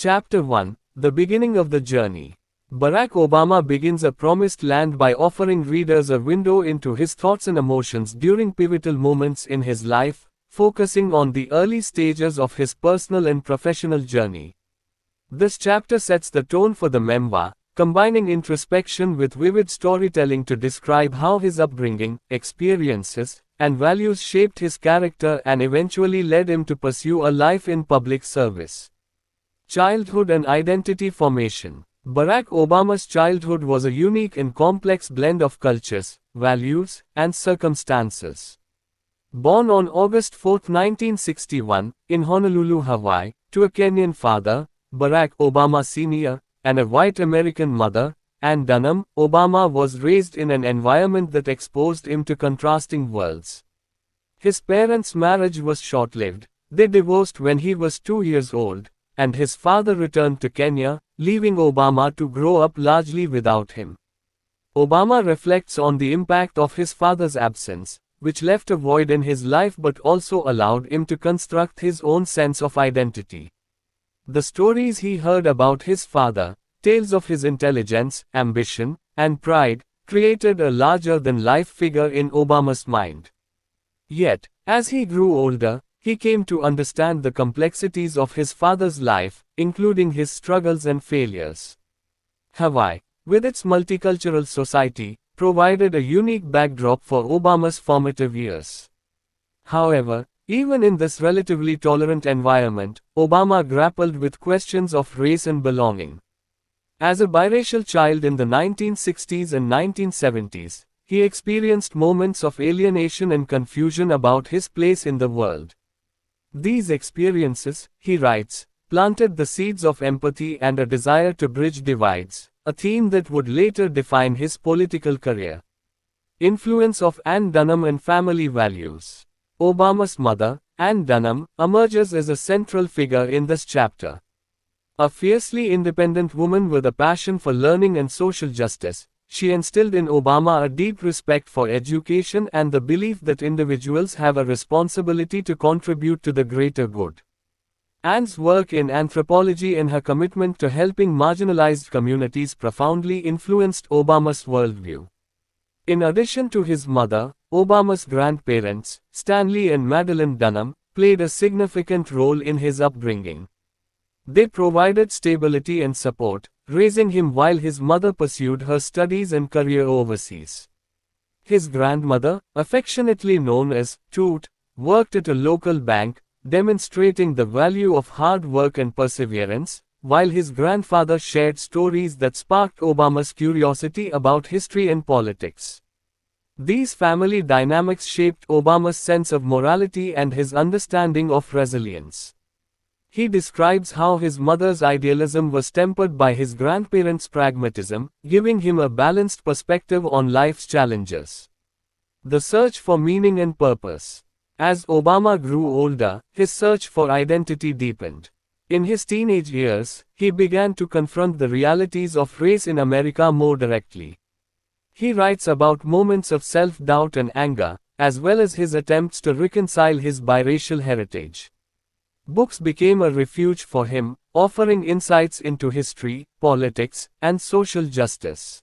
Chapter 1: The Beginning of the Journey. Barack Obama begins A Promised Land by offering readers a window into his thoughts and emotions during pivotal moments in his life, focusing on the early stages of his personal and professional journey. This chapter sets the tone for the memoir, combining introspection with vivid storytelling to describe how his upbringing, experiences, and values shaped his character and eventually led him to pursue a life in public service. Childhood and identity formation. Barack Obama's childhood was a unique and complex blend of cultures, values, and circumstances. Born on August 4, 1961, in Honolulu, Hawaii, to a Kenyan father, Barack Obama Sr., and a white American mother, Ann Dunham, Obama was raised in an environment that exposed him to contrasting worlds. His parents' marriage was short-lived. They divorced when he was 2 years old, and his father returned to Kenya, leaving Obama to grow up largely without him. Obama reflects on the impact of his father's absence, which left a void in his life but also allowed him to construct his own sense of identity. The stories he heard about his father, tales of his intelligence, ambition, and pride, created a larger-than-life figure in Obama's mind. Yet, as he grew older, he came to understand the complexities of his father's life, including his struggles and failures. Hawaii, with its multicultural society, provided a unique backdrop for Obama's formative years. However, even in this relatively tolerant environment, Obama grappled with questions of race and belonging. As a biracial child in the 1960s and 1970s, he experienced moments of alienation and confusion about his place in the world. These experiences, he writes, planted the seeds of empathy and a desire to bridge divides, a theme that would later define his political career. Influence of Ann Dunham and family values. Obama's mother, Ann Dunham, emerges as a central figure in this chapter. A fiercely independent woman with a passion for learning and social justice, she instilled in Obama a deep respect for education and the belief that individuals have a responsibility to contribute to the greater good. Ann's work in anthropology and her commitment to helping marginalized communities profoundly influenced Obama's worldview. In addition to his mother, Obama's grandparents, Stanley and Madeline Dunham, played a significant role in his upbringing. They provided stability and support, raising him while his mother pursued her studies and career overseas. His grandmother, affectionately known as Toot, worked at a local bank, demonstrating the value of hard work and perseverance, while his grandfather shared stories that sparked Obama's curiosity about history and politics. These family dynamics shaped Obama's sense of morality and his understanding of resilience. He describes how his mother's idealism was tempered by his grandparents' pragmatism, giving him a balanced perspective on life's challenges. The search for meaning and purpose. As Obama grew older, his search for identity deepened. In his teenage years, he began to confront the realities of race in America more directly. He writes about moments of self-doubt and anger, as well as his attempts to reconcile his biracial heritage. Books became a refuge for him, offering insights into history, politics, and social justice.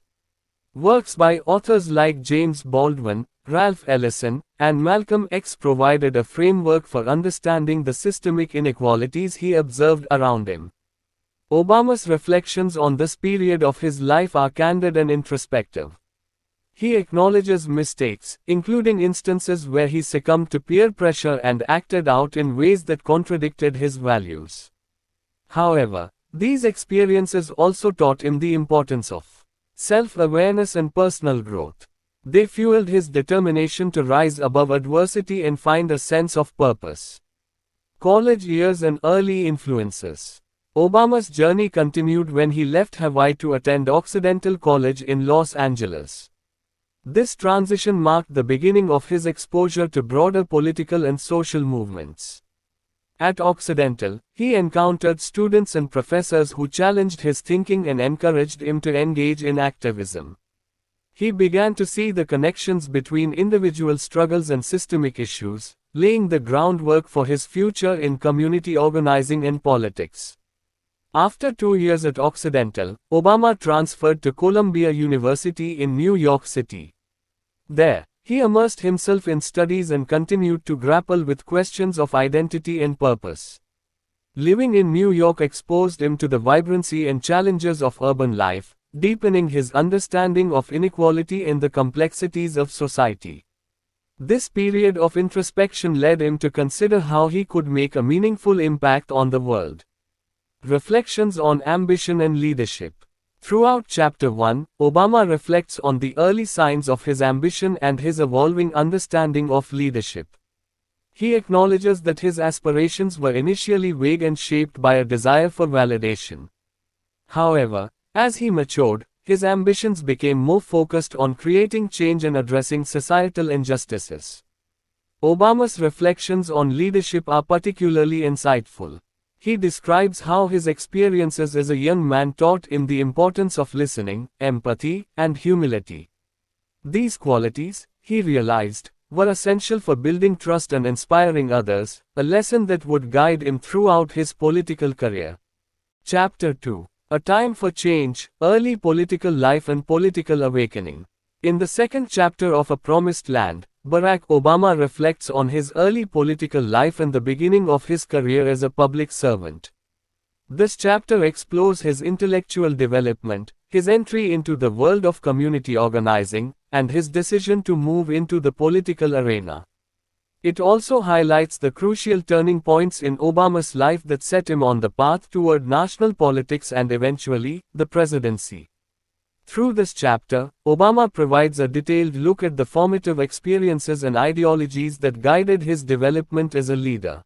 Works by authors like James Baldwin, Ralph Ellison, and Malcolm X provided a framework for understanding the systemic inequalities he observed around him. Obama's reflections on this period of his life are candid and introspective. He acknowledges mistakes, including instances where he succumbed to peer pressure and acted out in ways that contradicted his values. However, these experiences also taught him the importance of self-awareness and personal growth. They fueled his determination to rise above adversity and find a sense of purpose. College years and early influences. Obama's journey continued when he left Hawaii to attend Occidental College in Los Angeles. This transition marked the beginning of his exposure to broader political and social movements. At Occidental, he encountered students and professors who challenged his thinking and encouraged him to engage in activism. He began to see the connections between individual struggles and systemic issues, laying the groundwork for his future in community organizing and politics. After 2 years at Occidental, Obama transferred to Columbia University in New York City. There, he immersed himself in studies and continued to grapple with questions of identity and purpose. Living in New York exposed him to the vibrancy and challenges of urban life, deepening his understanding of inequality and the complexities of society. This period of introspection led him to consider how he could make a meaningful impact on the world. Reflections on Ambition and Leadership. Throughout Chapter 1, Obama reflects on the early signs of his ambition and his evolving understanding of leadership. He acknowledges that his aspirations were initially vague and shaped by a desire for validation. However, as he matured, his ambitions became more focused on creating change and addressing societal injustices. Obama's reflections on leadership are particularly insightful. He describes how his experiences as a young man taught him the importance of listening, empathy, and humility. These qualities, he realized, were essential for building trust and inspiring others, a lesson that would guide him throughout his political career. Chapter 2. A Time for Change, Early Political Life and Political Awakening. In the second chapter of A Promised Land, Barack Obama reflects on his early political life and the beginning of his career as a public servant. This chapter explores his intellectual development, his entry into the world of community organizing, and his decision to move into the political arena. It also highlights the crucial turning points in Obama's life that set him on the path toward national politics and eventually, the presidency. Through this chapter, Obama provides a detailed look at the formative experiences and ideologies that guided his development as a leader.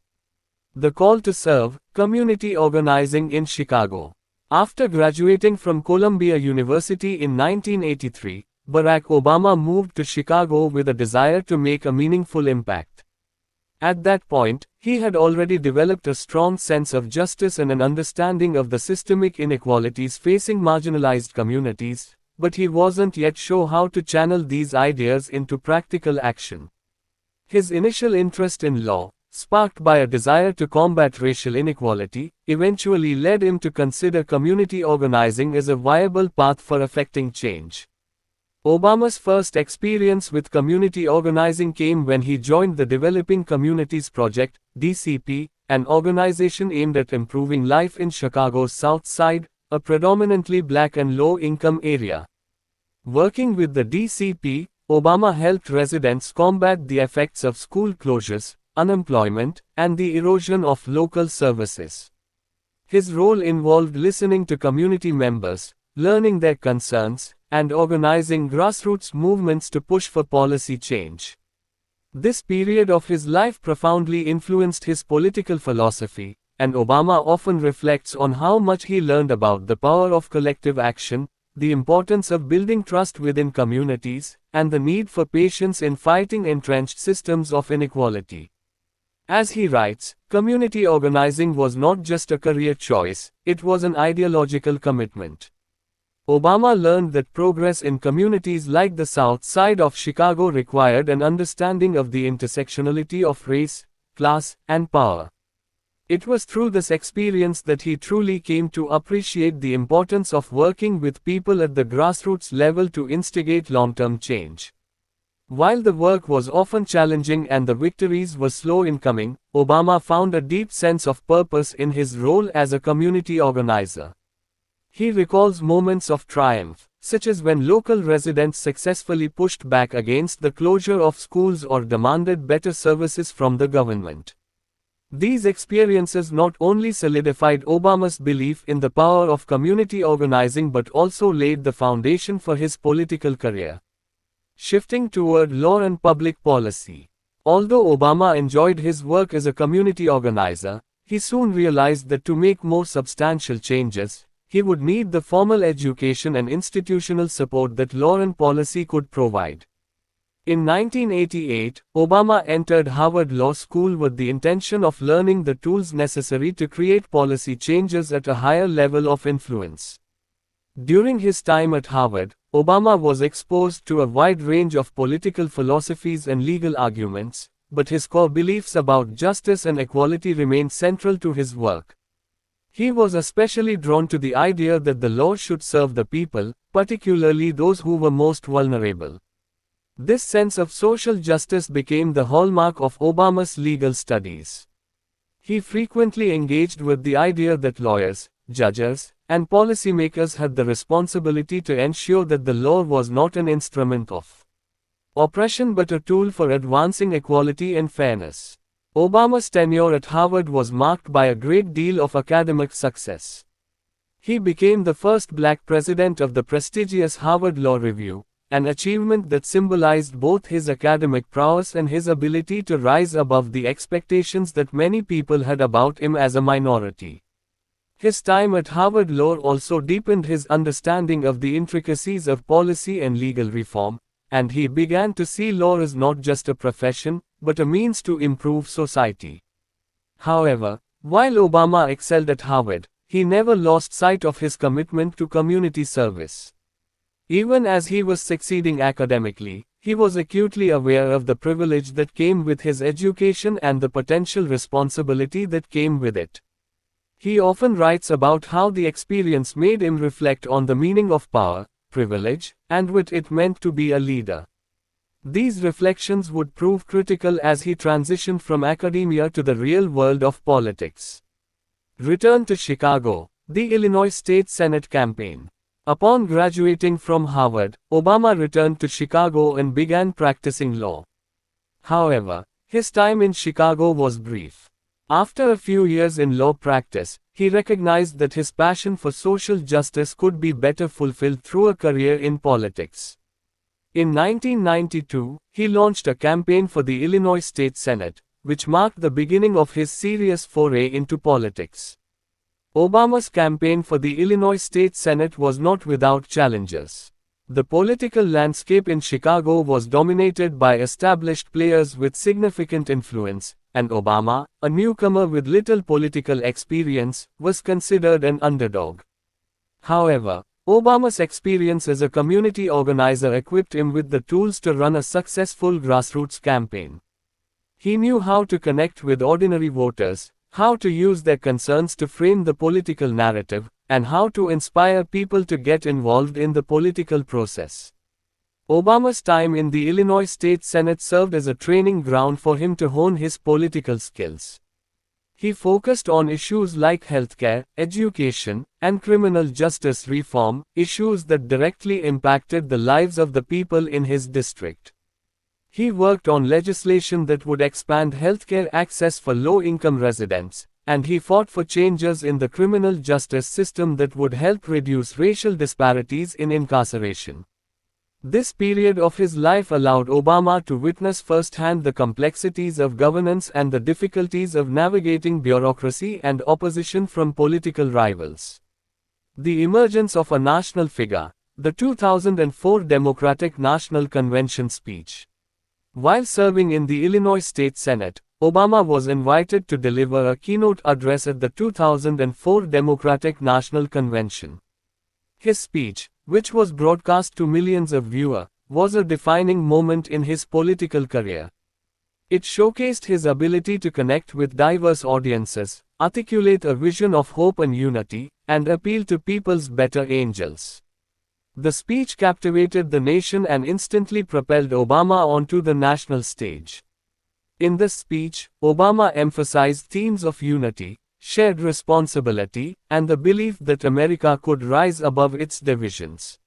The Call to Serve, Community Organizing in Chicago. After graduating from Columbia University in 1983, Barack Obama moved to Chicago with a desire to make a meaningful impact. At that point, he had already developed a strong sense of justice and an understanding of the systemic inequalities facing marginalized communities, but he wasn't yet sure how to channel these ideas into practical action. His initial interest in law, sparked by a desire to combat racial inequality, eventually led him to consider community organizing as a viable path for effecting change. Obama's first experience with community organizing came when he joined the Developing Communities Project, DCP, an organization aimed at improving life in Chicago's South Side, a predominantly black and low-income area. Working with the DCP, Obama helped residents combat the effects of school closures, unemployment, and the erosion of local services. His role involved listening to community members, learning their concerns, and organizing grassroots movements to push for policy change. This period of his life profoundly influenced his political philosophy, and Obama often reflects on how much he learned about the power of collective action, the importance of building trust within communities, and the need for patience in fighting entrenched systems of inequality. As he writes, community organizing was not just a career choice, it was an ideological commitment. Obama learned that progress in communities like the South Side of Chicago required an understanding of the intersectionality of race, class, and power. It was through this experience that he truly came to appreciate the importance of working with people at the grassroots level to instigate long-term change. While the work was often challenging and the victories were slow in coming, Obama found a deep sense of purpose in his role as a community organizer. He recalls moments of triumph, such as when local residents successfully pushed back against the closure of schools or demanded better services from the government. These experiences not only solidified Obama's belief in the power of community organizing but also laid the foundation for his political career. Shifting toward law and public policy. Although Obama enjoyed his work as a community organizer, he soon realized that to make more substantial changes, he would need the formal education and institutional support that law and policy could provide. In 1988, Obama entered Harvard Law School with the intention of learning the tools necessary to create policy changes at a higher level of influence. During his time at Harvard, Obama was exposed to a wide range of political philosophies and legal arguments, but his core beliefs about justice and equality remained central to his work. He was especially drawn to the idea that the law should serve the people, particularly those who were most vulnerable. This sense of social justice became the hallmark of Obama's legal studies. He frequently engaged with the idea that lawyers, judges, and policymakers had the responsibility to ensure that the law was not an instrument of oppression but a tool for advancing equality and fairness. Obama's tenure at Harvard was marked by a great deal of academic success. He became the first black president of the prestigious Harvard Law Review, an achievement that symbolized both his academic prowess and his ability to rise above the expectations that many people had about him as a minority. His time at Harvard Law also deepened his understanding of the intricacies of policy and legal reform, and he began to see law as not just a profession, but a means to improve society. However, while Obama excelled at Harvard, he never lost sight of his commitment to community service. Even as he was succeeding academically, he was acutely aware of the privilege that came with his education and the potential responsibility that came with it. He often writes about how the experience made him reflect on the meaning of power, privilege, and what it meant to be a leader. These reflections would prove critical as he transitioned from academia to the real world of politics. Return to Chicago, the Illinois State Senate campaign. Upon graduating from Harvard, Obama returned to Chicago and began practicing law. However, his time in Chicago was brief. After a few years in law practice, he recognized that his passion for social justice could be better fulfilled through a career in politics. In 1992, he launched a campaign for the Illinois State Senate, which marked the beginning of his serious foray into politics. Obama's campaign for the Illinois State Senate was not without challenges. The political landscape in Chicago was dominated by established players with significant influence, and Obama, a newcomer with little political experience, was considered an underdog. However, Obama's experience as a community organizer equipped him with the tools to run a successful grassroots campaign. He knew how to connect with ordinary voters, how to use their concerns to frame the political narrative, and how to inspire people to get involved in the political process. Obama's time in the Illinois State Senate served as a training ground for him to hone his political skills. He focused on issues like healthcare, education, and criminal justice reform, issues that directly impacted the lives of the people in his district. He worked on legislation that would expand healthcare access for low-income residents, and he fought for changes in the criminal justice system that would help reduce racial disparities in incarceration. This period of his life allowed Obama to witness firsthand the complexities of governance and the difficulties of navigating bureaucracy and opposition from political rivals. The emergence of a national figure, the 2004 Democratic National Convention speech. While serving in the Illinois State Senate, Obama was invited to deliver a keynote address at the 2004 Democratic National Convention. His speech, which was broadcast to millions of viewers, was a defining moment in his political career. It showcased his ability to connect with diverse audiences, articulate a vision of hope and unity, and appeal to people's better angels. The speech captivated the nation and instantly propelled Obama onto the national stage. In this speech, Obama emphasized themes of unity, shared responsibility, and the belief that America could rise above its divisions.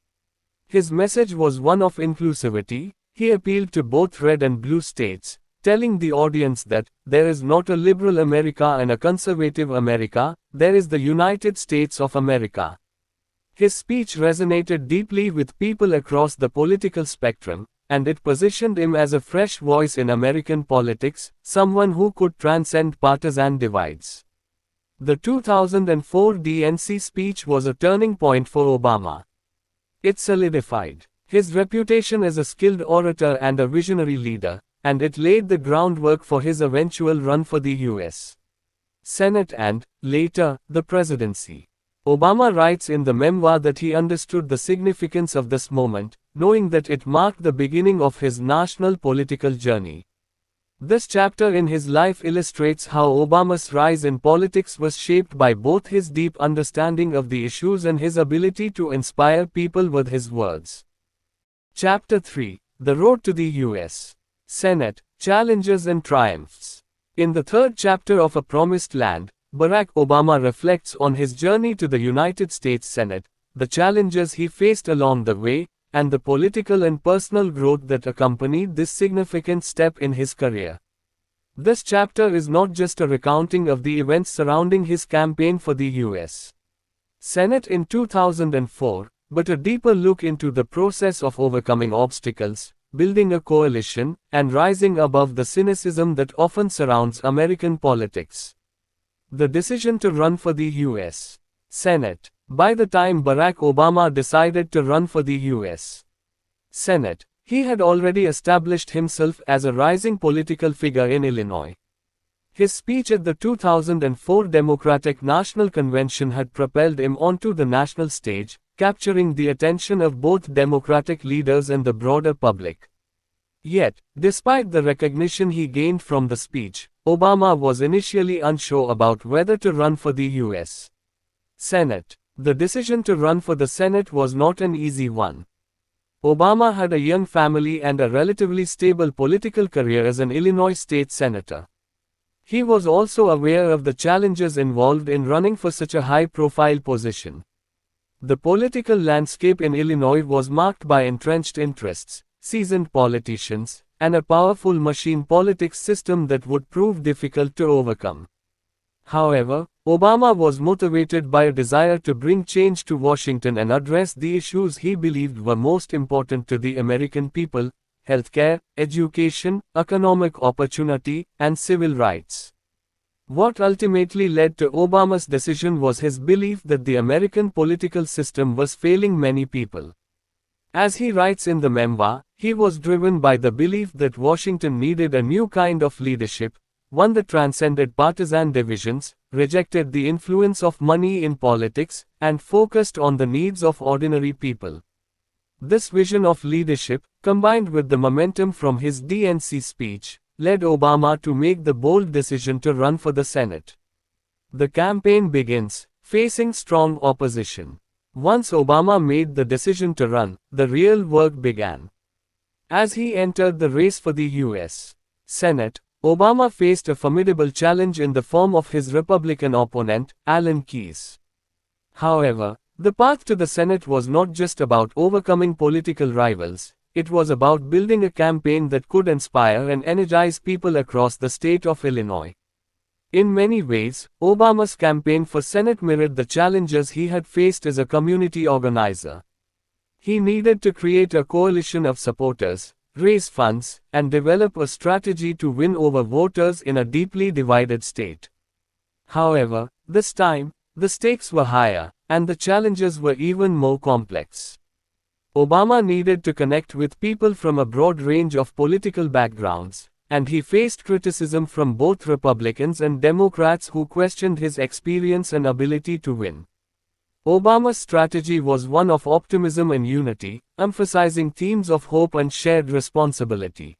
His message was one of inclusivity. He appealed to both red and blue states, telling the audience that there is not a liberal America and a conservative America, there is the United States of America. His speech resonated deeply with people across the political spectrum, and it positioned him as a fresh voice in American politics, someone who could transcend partisan divides. The 2004 DNC speech was a turning point for Obama. It solidified his reputation as a skilled orator and a visionary leader, and it laid the groundwork for his eventual run for the U.S. Senate and, later, the presidency. Obama writes in the memoir that he understood the significance of this moment, knowing that it marked the beginning of his national political journey. This chapter in his life illustrates how Obama's rise in politics was shaped by both his deep understanding of the issues and his ability to inspire people with his words. Chapter 3: The Road to the U.S. Senate, Challenges and Triumphs. In the third chapter of A Promised Land, Barack Obama reflects on his journey to the United States Senate, the challenges he faced along the way, and the political and personal growth that accompanied this significant step in his career. This chapter is not just a recounting of the events surrounding his campaign for the U.S. Senate in 2004, but a deeper look into the process of overcoming obstacles, building a coalition, and rising above the cynicism that often surrounds American politics. The decision to run for the U.S. Senate. By the time Barack Obama decided to run for the U.S. Senate, he had already established himself as a rising political figure in Illinois. His speech at the 2004 Democratic National Convention had propelled him onto the national stage, capturing the attention of both Democratic leaders and the broader public. Yet, despite the recognition he gained from the speech, Obama was initially unsure about whether to run for the U.S. Senate. The decision to run for the Senate was not an easy one. Obama had a young family and a relatively stable political career as an Illinois state senator. He was also aware of the challenges involved in running for such a high-profile position. The political landscape in Illinois was marked by entrenched interests, seasoned politicians, and a powerful machine politics system that would prove difficult to overcome. However, Obama was motivated by a desire to bring change to Washington and address the issues he believed were most important to the American people: healthcare, education, economic opportunity, and civil rights. What ultimately led to Obama's decision was his belief that the American political system was failing many people. As he writes in the memoir, he was driven by the belief that Washington needed a new kind of leadership, one that transcended partisan divisions, rejected the influence of money in politics, and focused on the needs of ordinary people. This vision of leadership, combined with the momentum from his DNC speech, led Obama to make the bold decision to run for the Senate. The campaign begins, facing strong opposition. Once Obama made the decision to run, the real work began. As he entered the race for the U.S. Senate, Obama faced a formidable challenge in the form of his Republican opponent, Alan Keyes. However, the path to the Senate was not just about overcoming political rivals, it was about building a campaign that could inspire and energize people across the state of Illinois. In many ways, Obama's campaign for Senate mirrored the challenges he had faced as a community organizer. He needed to create a coalition of supporters, raise funds, and develop a strategy to win over voters in a deeply divided state. However, this time, the stakes were higher, and the challenges were even more complex. Obama needed to connect with people from a broad range of political backgrounds, and he faced criticism from both Republicans and Democrats who questioned his experience and ability to win. Obama's strategy was one of optimism and unity, emphasizing themes of hope and shared responsibility.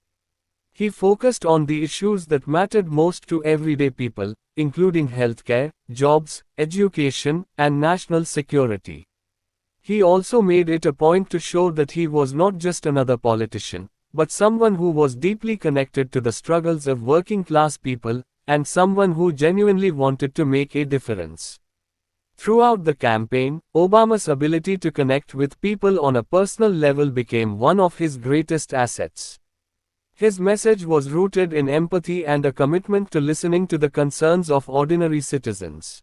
He focused on the issues that mattered most to everyday people, including healthcare, jobs, education, and national security. He also made it a point to show that he was not just another politician, but someone who was deeply connected to the struggles of working-class people, and someone who genuinely wanted to make a difference. Throughout the campaign, Obama's ability to connect with people on a personal level became one of his greatest assets. His message was rooted in empathy and a commitment to listening to the concerns of ordinary citizens.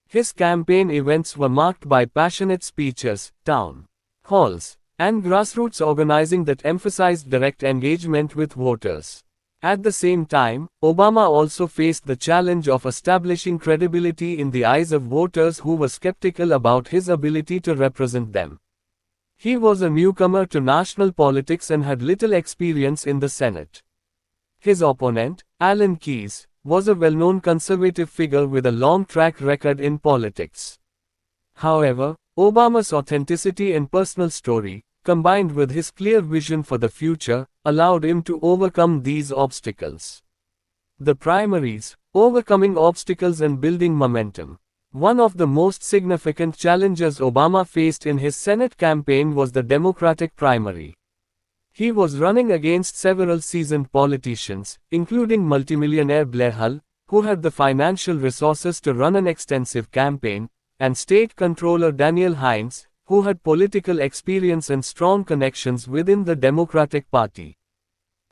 His campaign events were marked by passionate speeches, town halls, and grassroots organizing that emphasized direct engagement with voters. At the same time, Obama also faced the challenge of establishing credibility in the eyes of voters who were skeptical about his ability to represent them. He was a newcomer to national politics and had little experience in the Senate. His opponent, Alan Keyes, was a well-known conservative figure with a long track record in politics. However, Obama's authenticity and personal story, combined with his clear vision for the future, allowed him to overcome these obstacles. The primaries, overcoming obstacles and building momentum. One of the most significant challenges Obama faced in his Senate campaign was the Democratic primary. He was running against several seasoned politicians, including multimillionaire Blair Hull, who had the financial resources to run an extensive campaign, and State Controller Daniel Hines, who had political experience and strong connections within the Democratic Party.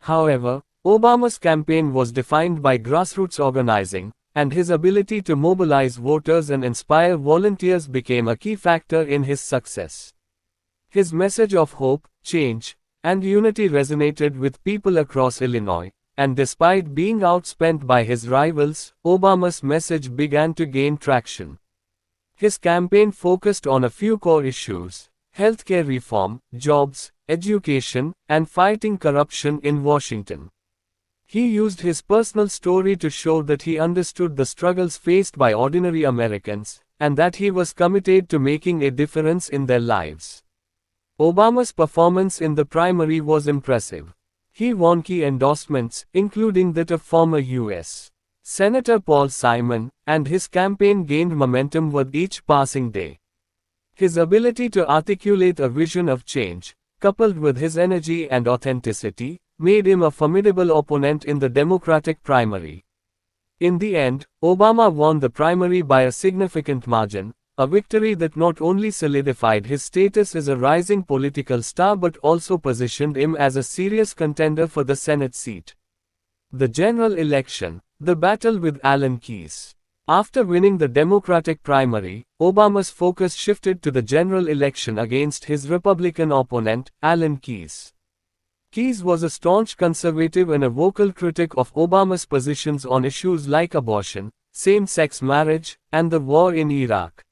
However, Obama's campaign was defined by grassroots organizing, and his ability to mobilize voters and inspire volunteers became a key factor in his success. His message of hope, change, and unity resonated with people across Illinois, and despite being outspent by his rivals, Obama's message began to gain traction. His campaign focused on a few core issues: healthcare reform, jobs, education, and fighting corruption in Washington. He used his personal story to show that he understood the struggles faced by ordinary Americans, and that he was committed to making a difference in their lives. Obama's performance in the primary was impressive. He won key endorsements, including that of former U.S. Senator Paul Simon, and his campaign gained momentum with each passing day. His ability to articulate a vision of change, coupled with his energy and authenticity, made him a formidable opponent in the Democratic primary. In the end, Obama won the primary by a significant margin, a victory that not only solidified his status as a rising political star but also positioned him as a serious contender for the Senate seat. The general election, the battle with Alan Keyes. After winning the Democratic primary, Obama's focus shifted to the general election against his Republican opponent, Alan Keyes. Keyes was a staunch conservative and a vocal critic of Obama's positions on issues like abortion, same-sex marriage, and the war in Iraq.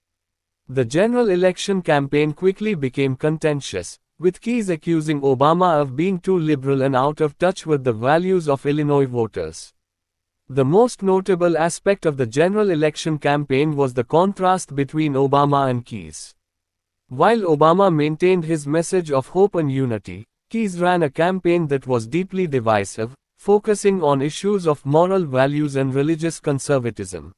The general election campaign quickly became contentious, with Keyes accusing Obama of being too liberal and out of touch with the values of Illinois voters. The most notable aspect of the general election campaign was the contrast between Obama and Keyes. While Obama maintained his message of hope and unity, Keyes ran a campaign that was deeply divisive, focusing on issues of moral values and religious conservatism.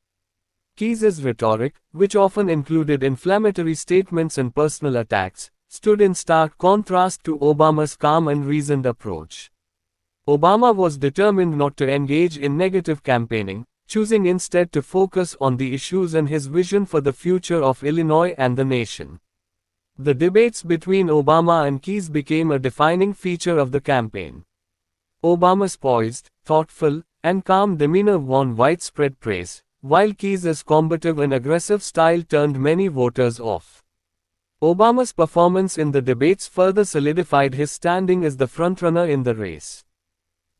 Keyes's rhetoric, which often included inflammatory statements and personal attacks, stood in stark contrast to Obama's calm and reasoned approach. Obama was determined not to engage in negative campaigning, choosing instead to focus on the issues and his vision for the future of Illinois and the nation. The debates between Obama and Keyes became a defining feature of the campaign. Obama's poised, thoughtful, and calm demeanor won widespread praise, while Keyes's combative and aggressive style turned many voters off. Obama's performance in the debates further solidified his standing as the frontrunner in the race.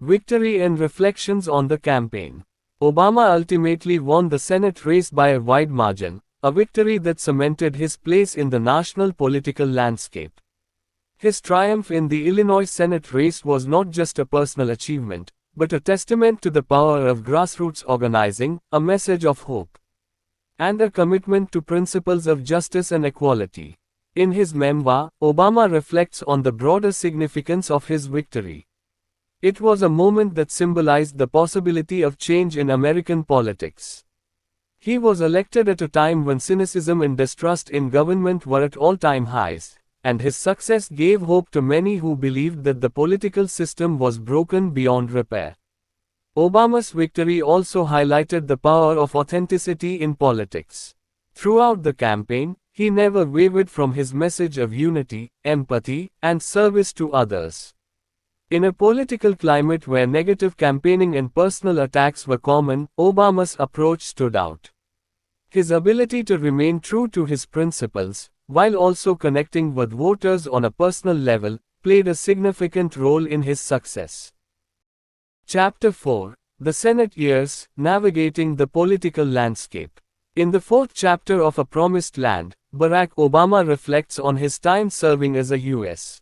Victory and reflections on the campaign. Obama ultimately won the Senate race by a wide margin, a victory that cemented his place in the national political landscape. His triumph in the Illinois Senate race was not just a personal achievement, but a testament to the power of grassroots organizing, a message of hope, and a commitment to principles of justice and equality. In his memoir, Obama reflects on the broader significance of his victory. It was a moment that symbolized the possibility of change in American politics. He was elected at a time when cynicism and distrust in government were at all-time highs, and his success gave hope to many who believed that the political system was broken beyond repair. Obama's victory also highlighted the power of authenticity in politics. Throughout the campaign, he never wavered from his message of unity, empathy, and service to others. In a political climate where negative campaigning and personal attacks were common, Obama's approach stood out. His ability to remain true to his principles, while also connecting with voters on a personal level, played a significant role in his success. Chapter 4: The Senate Years, Navigating the Political Landscape. In the fourth chapter of A Promised Land, Barack Obama reflects on his time serving as a U.S.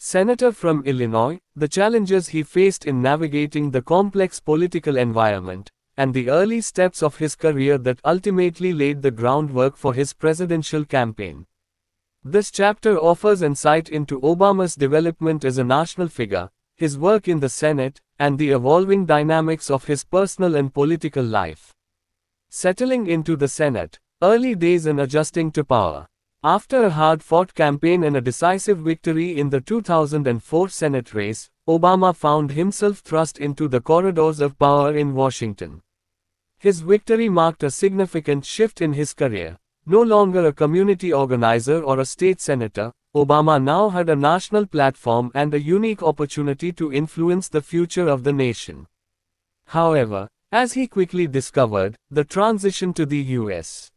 Senator from Illinois, the challenges he faced in navigating the complex political environment, and the early steps of his career that ultimately laid the groundwork for his presidential campaign. This chapter offers insight into Obama's development as a national figure, his work in the Senate, and the evolving dynamics of his personal and political life. Settling into the Senate, early days and adjusting to power. After a hard-fought campaign and a decisive victory in the 2004 Senate race, Obama found himself thrust into the corridors of power in Washington. His victory marked a significant shift in his career. No longer a community organizer or a state senator, Obama now had a national platform and a unique opportunity to influence the future of the nation. However, as he quickly discovered, the transition to the U.S.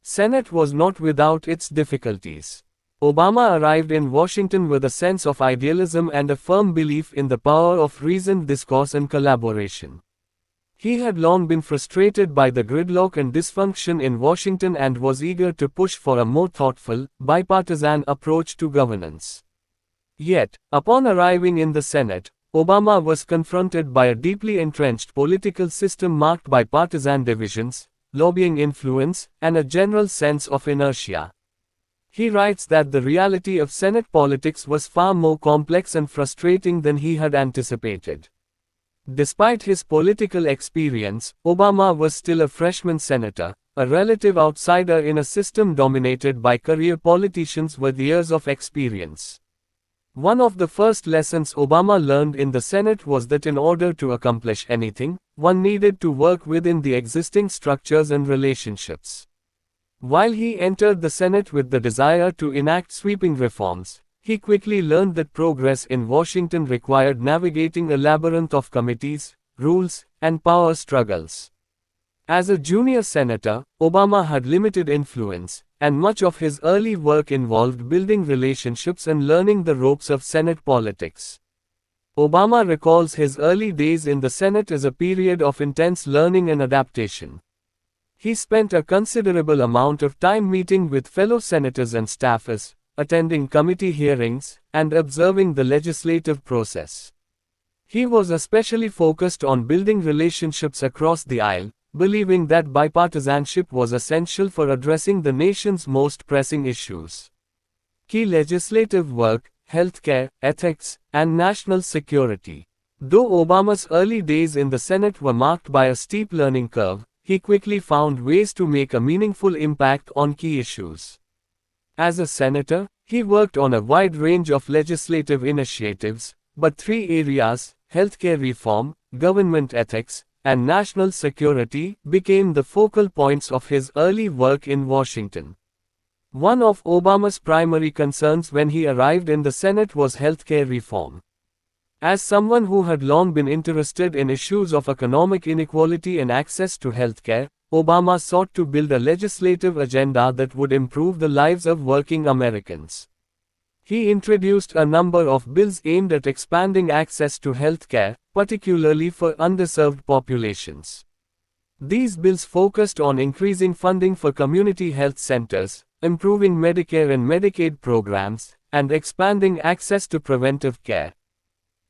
Senate was not without its difficulties. Obama arrived in Washington with a sense of idealism and a firm belief in the power of reasoned discourse and collaboration. He had long been frustrated by the gridlock and dysfunction in Washington and was eager to push for a more thoughtful, bipartisan approach to governance. Yet, upon arriving in the Senate, Obama was confronted by a deeply entrenched political system marked by partisan divisions, lobbying influence, and a general sense of inertia. He writes that the reality of Senate politics was far more complex and frustrating than he had anticipated. Despite his political experience, Obama was still a freshman senator, a relative outsider in a system dominated by career politicians with years of experience. One of the first lessons Obama learned in the Senate was that in order to accomplish anything, one needed to work within the existing structures and relationships. While he entered the Senate with the desire to enact sweeping reforms, he quickly learned that progress in Washington required navigating a labyrinth of committees, rules, and power struggles. As a junior senator, Obama had limited influence, and much of his early work involved building relationships and learning the ropes of Senate politics. Obama recalls his early days in the Senate as a period of intense learning and adaptation. He spent a considerable amount of time meeting with fellow senators and staffers, attending committee hearings, and observing the legislative process. He was especially focused on building relationships across the aisle, believing that bipartisanship was essential for addressing the nation's most pressing issues. Key legislative work, healthcare, ethics, and national security. Though Obama's early days in the Senate were marked by a steep learning curve, he quickly found ways to make a meaningful impact on key issues. As a senator, he worked on a wide range of legislative initiatives, but three areas, healthcare reform, government ethics, and national security, became the focal points of his early work in Washington. One of Obama's primary concerns when he arrived in the Senate was healthcare reform. As someone who had long been interested in issues of economic inequality and access to healthcare, Obama sought to build a legislative agenda that would improve the lives of working Americans. He introduced a number of bills aimed at expanding access to healthcare, particularly for underserved populations. These bills focused on increasing funding for community health centers, improving Medicare and Medicaid programs, and expanding access to preventive care.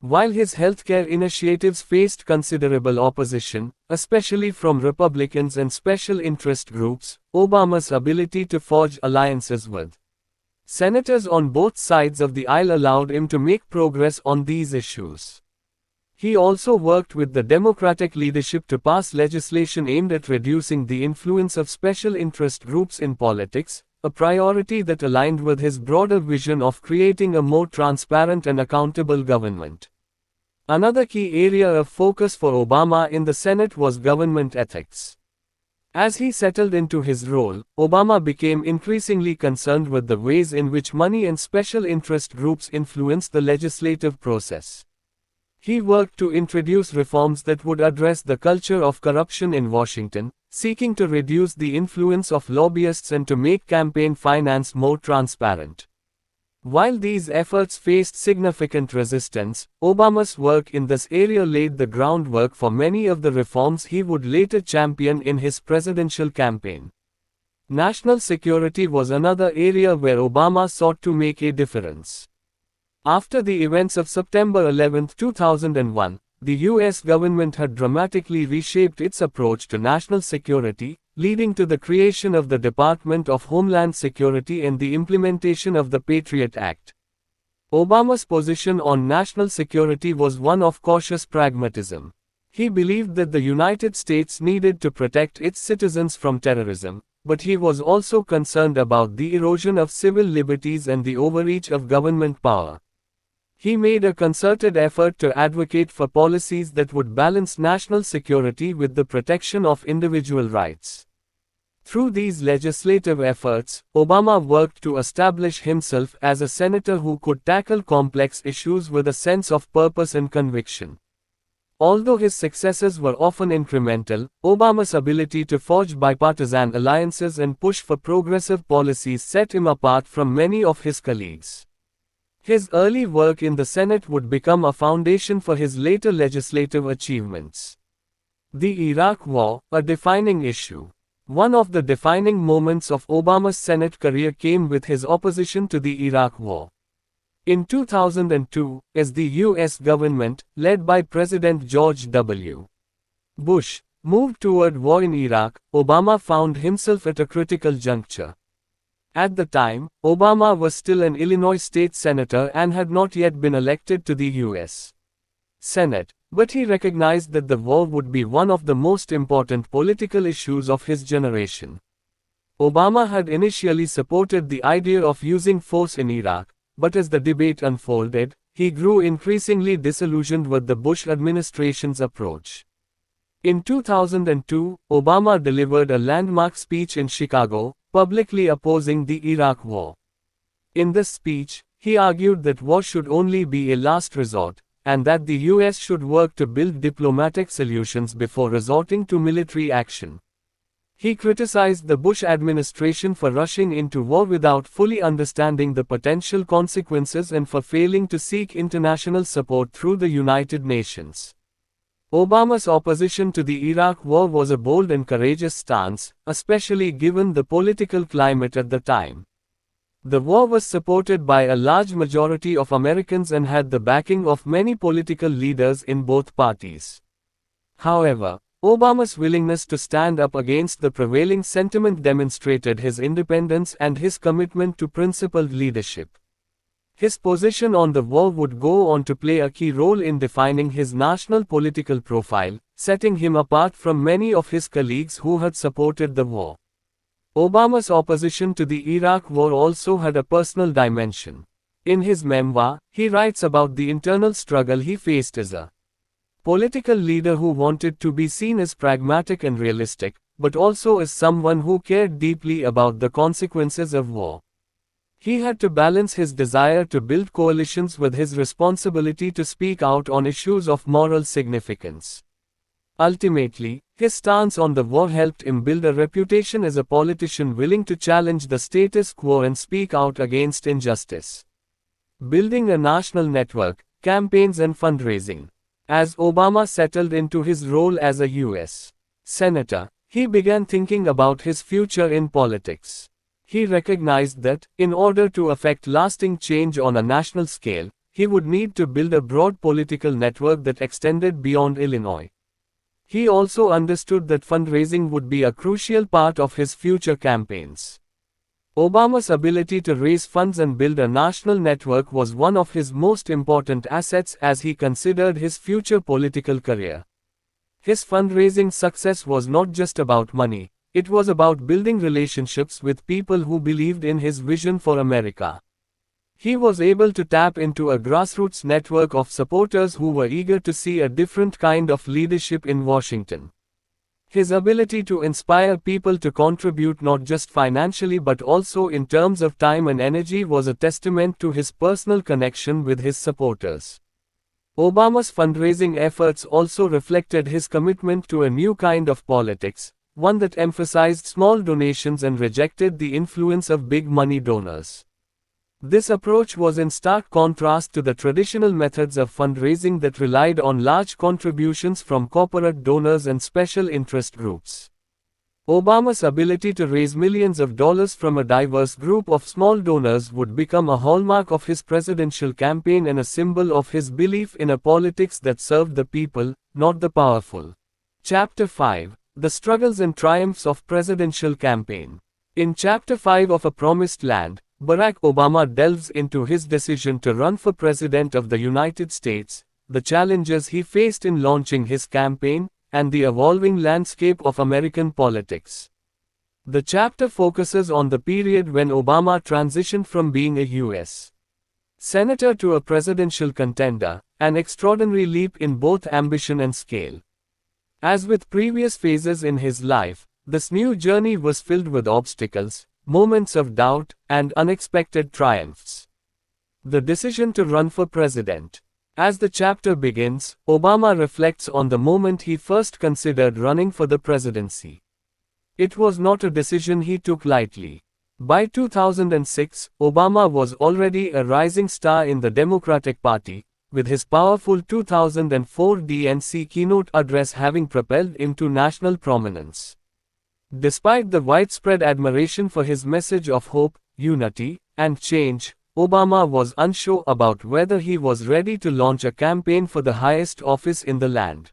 While his healthcare initiatives faced considerable opposition, especially from Republicans and special interest groups, Obama's ability to forge alliances with senators on both sides of the aisle allowed him to make progress on these issues. He also worked with the Democratic leadership to pass legislation aimed at reducing the influence of special interest groups in politics, a priority that aligned with his broader vision of creating a more transparent and accountable government. Another key area of focus for Obama in the Senate was government ethics. As he settled into his role, Obama became increasingly concerned with the ways in which money and special interest groups influenced the legislative process. He worked to introduce reforms that would address the culture of corruption in Washington, seeking to reduce the influence of lobbyists and to make campaign finance more transparent. While these efforts faced significant resistance, Obama's work in this area laid the groundwork for many of the reforms he would later champion in his presidential campaign. National security was another area where Obama sought to make a difference. After the events of September 11, 2001, the U.S. government had dramatically reshaped its approach to national security, leading to the creation of the Department of Homeland Security and the implementation of the Patriot Act. Obama's position on national security was one of cautious pragmatism. He believed that the United States needed to protect its citizens from terrorism, but he was also concerned about the erosion of civil liberties and the overreach of government power. He made a concerted effort to advocate for policies that would balance national security with the protection of individual rights. Through these legislative efforts, Obama worked to establish himself as a senator who could tackle complex issues with a sense of purpose and conviction. Although his successes were often incremental, Obama's ability to forge bipartisan alliances and push for progressive policies set him apart from many of his colleagues. His early work in the Senate would become a foundation for his later legislative achievements. The Iraq War, a defining issue. One of the defining moments of Obama's Senate career came with his opposition to the Iraq War. In 2002, as the U.S. government, led by President George W. Bush, moved toward war in Iraq, Obama found himself at a critical juncture. At the time, Obama was still an Illinois state senator and had not yet been elected to the U.S. Senate, but he recognized that the war would be one of the most important political issues of his generation. Obama had initially supported the idea of using force in Iraq, but as the debate unfolded, he grew increasingly disillusioned with the Bush administration's approach. In 2002, Obama delivered a landmark speech in Chicago, publicly opposing the Iraq War. In this speech, he argued that war should only be a last resort, and that the U.S. should work to build diplomatic solutions before resorting to military action. He criticized the Bush administration for rushing into war without fully understanding the potential consequences and for failing to seek international support through the United Nations. Obama's opposition to the Iraq War was a bold and courageous stance, especially given the political climate at the time. The war was supported by a large majority of Americans and had the backing of many political leaders in both parties. However, Obama's willingness to stand up against the prevailing sentiment demonstrated his independence and his commitment to principled leadership. His position on the war would go on to play a key role in defining his national political profile, setting him apart from many of his colleagues who had supported the war. Obama's opposition to the Iraq War also had a personal dimension. In his memoir, he writes about the internal struggle he faced as a political leader who wanted to be seen as pragmatic and realistic, but also as someone who cared deeply about the consequences of war. He had to balance his desire to build coalitions with his responsibility to speak out on issues of moral significance. Ultimately, his stance on the war helped him build a reputation as a politician willing to challenge the status quo and speak out against injustice. Building a national network, campaigns and fundraising. As Obama settled into his role as a U.S. Senator, he began thinking about his future in politics. He recognized that, in order to effect lasting change on a national scale, he would need to build a broad political network that extended beyond Illinois. He also understood that fundraising would be a crucial part of his future campaigns. Obama's ability to raise funds and build a national network was one of his most important assets as he considered his future political career. His fundraising success was not just about money, it was about building relationships with people who believed in his vision for America. He was able to tap into a grassroots network of supporters who were eager to see a different kind of leadership in Washington. His ability to inspire people to contribute not just financially but also in terms of time and energy was a testament to his personal connection with his supporters. Obama's fundraising efforts also reflected his commitment to a new kind of politics, one that emphasized small donations and rejected the influence of big money donors. This approach was in stark contrast to the traditional methods of fundraising that relied on large contributions from corporate donors and special interest groups. Obama's ability to raise millions of dollars from a diverse group of small donors would become a hallmark of his presidential campaign and a symbol of his belief in a politics that served the people, not the powerful. Chapter 5. The Struggles and Triumphs of Presidential Campaign. In Chapter 5 of A Promised Land, Barack Obama delves into his decision to run for President of the United States, the challenges he faced in launching his campaign, and the evolving landscape of American politics. The chapter focuses on the period when Obama transitioned from being a U.S. senator to a presidential contender, an extraordinary leap in both ambition and scale. As with previous phases in his life, this new journey was filled with obstacles, moments of doubt, and unexpected triumphs. The decision to run for president. As the chapter begins, Obama reflects on the moment he first considered running for the presidency. It was not a decision he took lightly. By 2006, Obama was already a rising star in the Democratic Party, with his powerful 2004 DNC keynote address having propelled him to national prominence. Despite the widespread admiration for his message of hope, unity, and change, Obama was unsure about whether he was ready to launch a campaign for the highest office in the land.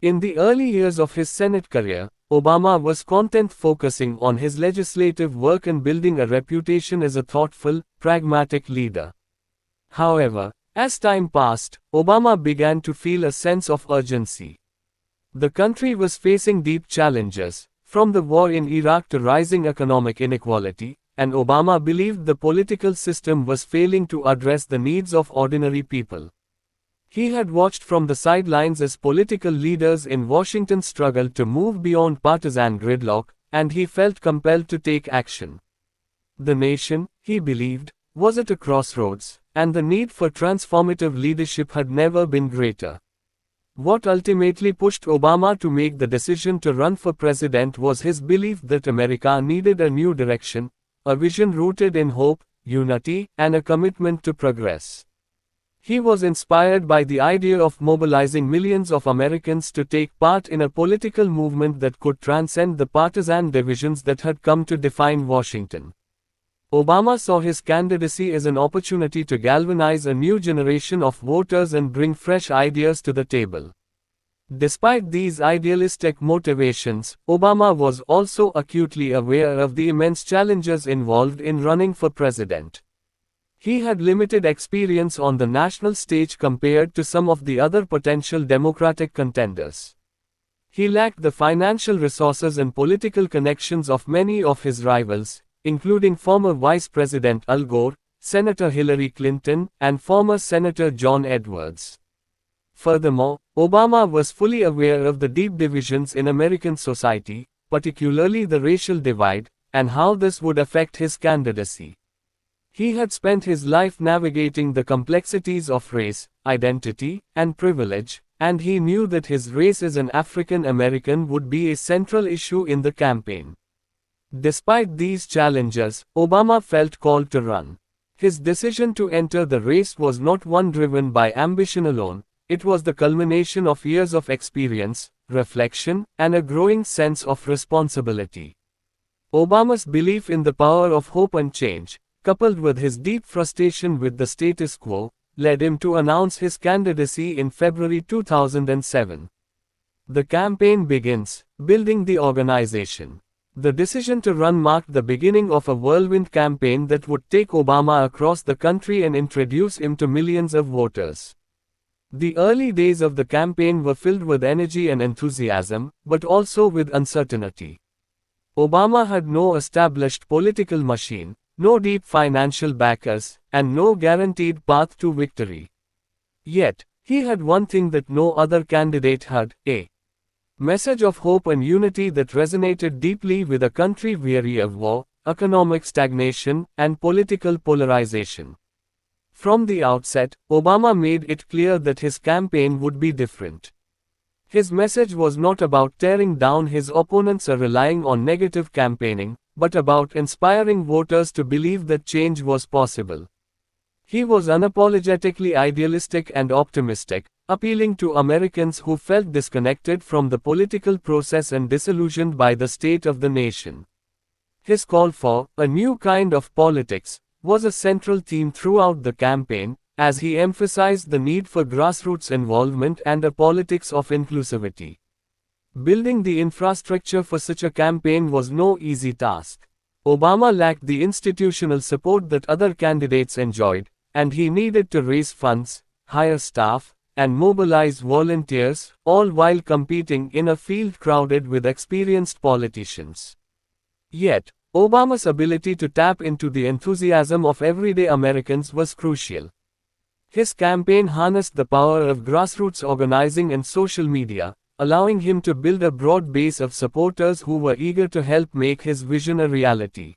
In the early years of his Senate career, Obama was content focusing on his legislative work and building a reputation as a thoughtful, pragmatic leader. However, as time passed, Obama began to feel a sense of urgency. The country was facing deep challenges, from the war in Iraq to rising economic inequality, and Obama believed the political system was failing to address the needs of ordinary people. He had watched from the sidelines as political leaders in Washington struggled to move beyond partisan gridlock, and he felt compelled to take action. The nation, he believed, was at a crossroads, and the need for transformative leadership had never been greater. What ultimately pushed Obama to make the decision to run for president was his belief that America needed a new direction, a vision rooted in hope, unity, and a commitment to progress. He was inspired by the idea of mobilizing millions of Americans to take part in a political movement that could transcend the partisan divisions that had come to define Washington. Obama saw his candidacy as an opportunity to galvanize a new generation of voters and bring fresh ideas to the table. Despite these idealistic motivations, Obama was also acutely aware of the immense challenges involved in running for president. He had limited experience on the national stage compared to some of the other potential Democratic contenders. He lacked the financial resources and political connections of many of his rivals, including former Vice President Al Gore, Senator Hillary Clinton, and former Senator John Edwards. Furthermore, Obama was fully aware of the deep divisions in American society, particularly the racial divide, and how this would affect his candidacy. He had spent his life navigating the complexities of race, identity, and privilege, and he knew that his race as an African American would be a central issue in the campaign. Despite these challenges, Obama felt called to run. His decision to enter the race was not one driven by ambition alone, it was the culmination of years of experience, reflection, and a growing sense of responsibility. Obama's belief in the power of hope and change, coupled with his deep frustration with the status quo, led him to announce his candidacy in February 2007. The campaign begins, building the organization. The decision to run marked the beginning of a whirlwind campaign that would take Obama across the country and introduce him to millions of voters. The early days of the campaign were filled with energy and enthusiasm, but also with uncertainty. Obama had no established political machine, no deep financial backers, and no guaranteed path to victory. Yet, he had one thing that no other candidate had, a message of hope and unity that resonated deeply with a country weary of war, economic stagnation, and political polarization. From the outset, Obama made it clear that his campaign would be different. His message was not about tearing down his opponents or relying on negative campaigning, but about inspiring voters to believe that change was possible. He was unapologetically idealistic and optimistic, appealing to Americans who felt disconnected from the political process and disillusioned by the state of the nation. His call for a new kind of politics was a central theme throughout the campaign, as he emphasized the need for grassroots involvement and a politics of inclusivity. Building the infrastructure for such a campaign was no easy task. Obama lacked the institutional support that other candidates enjoyed, and he needed to raise funds, hire staff, and mobilize volunteers, all while competing in a field crowded with experienced politicians. Yet, Obama's ability to tap into the enthusiasm of everyday Americans was crucial. His campaign harnessed the power of grassroots organizing and social media, allowing him to build a broad base of supporters who were eager to help make his vision a reality.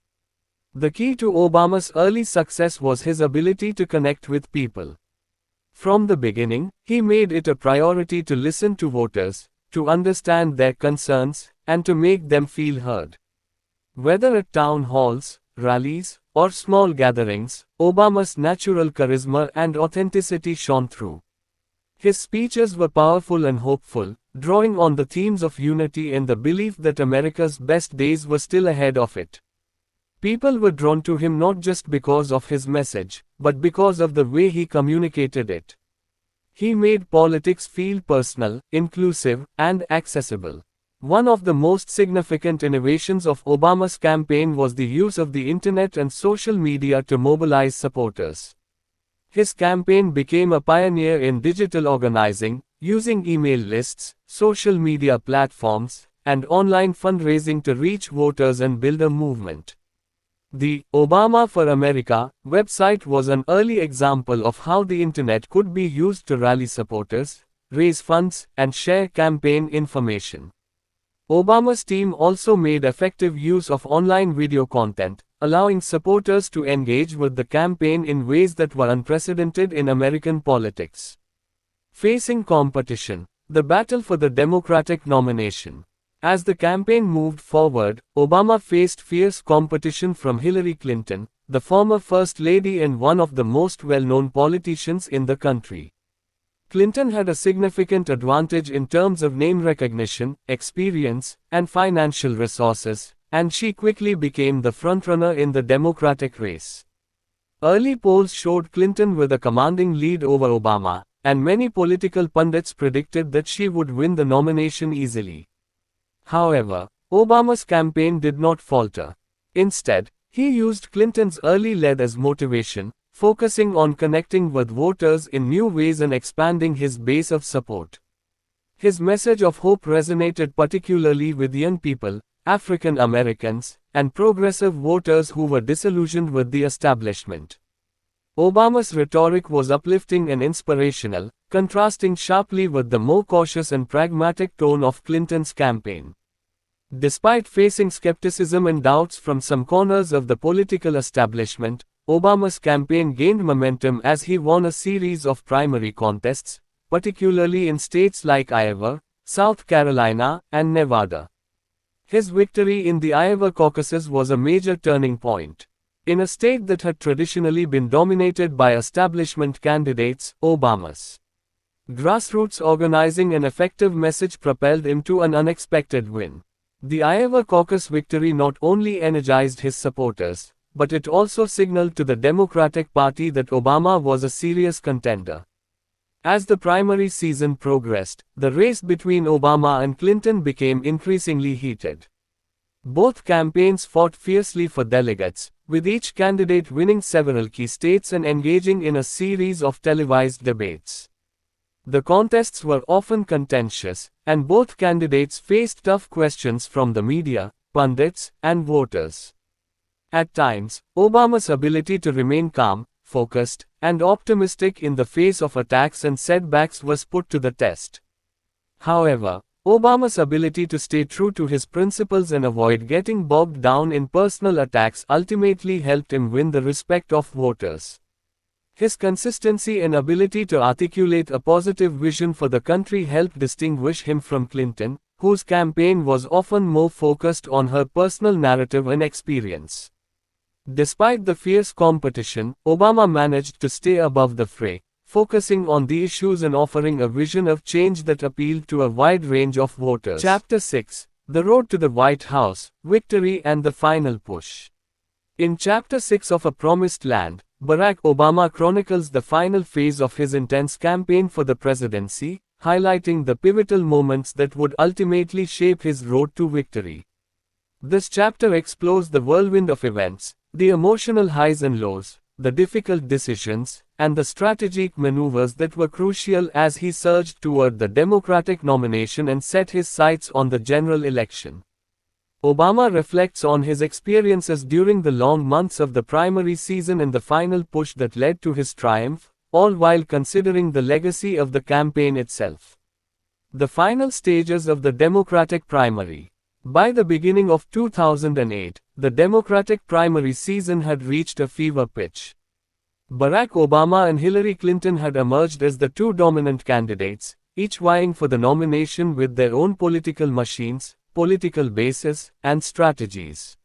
The key to Obama's early success was his ability to connect with people. From the beginning, he made it a priority to listen to voters, to understand their concerns, and to make them feel heard. Whether at town halls, rallies, or small gatherings, Obama's natural charisma and authenticity shone through. His speeches were powerful and hopeful, drawing on the themes of unity and the belief that America's best days were still ahead of it. People were drawn to him not just because of his message, but because of the way he communicated it. He made politics feel personal, inclusive, and accessible. One of the most significant innovations of Obama's campaign was the use of the internet and social media to mobilize supporters. His campaign became a pioneer in digital organizing, using email lists, social media platforms, and online fundraising to reach voters and build a movement. The Obama for America website was an early example of how the internet could be used to rally supporters, raise funds, and share campaign information. Obama's team also made effective use of online video content, allowing supporters to engage with the campaign in ways that were unprecedented in American politics. Facing competition, the battle for the Democratic nomination. As the campaign moved forward, Obama faced fierce competition from Hillary Clinton, the former First Lady and one of the most well-known politicians in the country. Clinton had a significant advantage in terms of name recognition, experience, and financial resources, and she quickly became the frontrunner in the Democratic race. Early polls showed Clinton with a commanding lead over Obama, and many political pundits predicted that she would win the nomination easily. However, Obama's campaign did not falter. Instead, he used Clinton's early lead as motivation, focusing on connecting with voters in new ways and expanding his base of support. His message of hope resonated particularly with young people, African Americans, and progressive voters who were disillusioned with the establishment. Obama's rhetoric was uplifting and inspirational, contrasting sharply with the more cautious and pragmatic tone of Clinton's campaign. Despite facing skepticism and doubts from some corners of the political establishment, Obama's campaign gained momentum as he won a series of primary contests, particularly in states like Iowa, South Carolina, and Nevada. His victory in the Iowa caucuses was a major turning point. In a state that had traditionally been dominated by establishment candidates, Obama's grassroots organizing and effective message propelled him to an unexpected win. The Iowa caucus victory not only energized his supporters, but it also signaled to the Democratic Party that Obama was a serious contender. As the primary season progressed, the race between Obama and Clinton became increasingly heated. Both campaigns fought fiercely for delegates, with each candidate winning several key states and engaging in a series of televised debates. The contests were often contentious, and both candidates faced tough questions from the media, pundits, and voters. At times, Obama's ability to remain calm, focused, and optimistic in the face of attacks and setbacks was put to the test. However, Obama's ability to stay true to his principles and avoid getting bogged down in personal attacks ultimately helped him win the respect of voters. His consistency and ability to articulate a positive vision for the country helped distinguish him from Clinton, whose campaign was often more focused on her personal narrative and experience. Despite the fierce competition, Obama managed to stay above the fray, focusing on the issues and offering a vision of change that appealed to a wide range of voters. Chapter 6: The Road to the White House, Victory and the Final Push. In Chapter 6 of A Promised Land, Barack Obama chronicles the final phase of his intense campaign for the presidency, highlighting the pivotal moments that would ultimately shape his road to victory. This chapter explores the whirlwind of events, the emotional highs and lows, the difficult decisions, and the strategic maneuvers that were crucial as he surged toward the Democratic nomination and set his sights on the general election. Obama reflects on his experiences during the long months of the primary season and the final push that led to his triumph, all while considering the legacy of the campaign itself. The final stages of the Democratic primary. By the beginning of 2008, the Democratic primary season had reached a fever pitch. Barack Obama and Hillary Clinton had emerged as the two dominant candidates, each vying for the nomination with their own political machines, political bases, and strategies.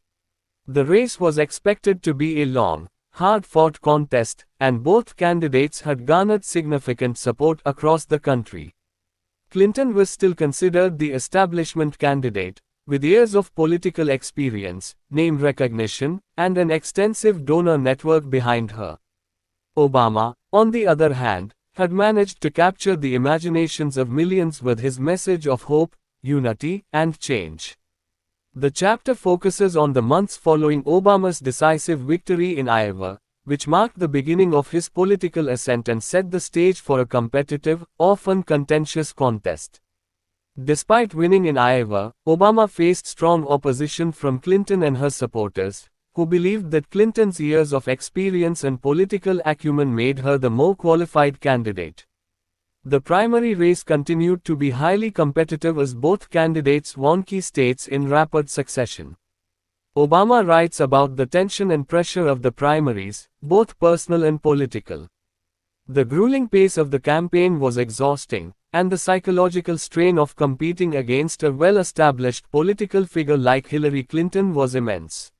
The race was expected to be a long, hard-fought contest, and both candidates had garnered significant support across the country. Clinton was still considered the establishment candidate, with years of political experience, name recognition, and an extensive donor network behind her. Obama, on the other hand, had managed to capture the imaginations of millions with his message of hope, unity, and change. The chapter focuses on the months following Obama's decisive victory in Iowa, which marked the beginning of his political ascent and set the stage for a competitive, often contentious contest. Despite winning in Iowa, Obama faced strong opposition from Clinton and her supporters, who believed that Clinton's years of experience and political acumen made her the more qualified candidate. The primary race continued to be highly competitive as both candidates won key states in rapid succession. Obama writes about the tension and pressure of the primaries, both personal and political. The grueling pace of the campaign was exhausting, and the psychological strain of competing against a well-established political figure like Hillary Clinton was immense.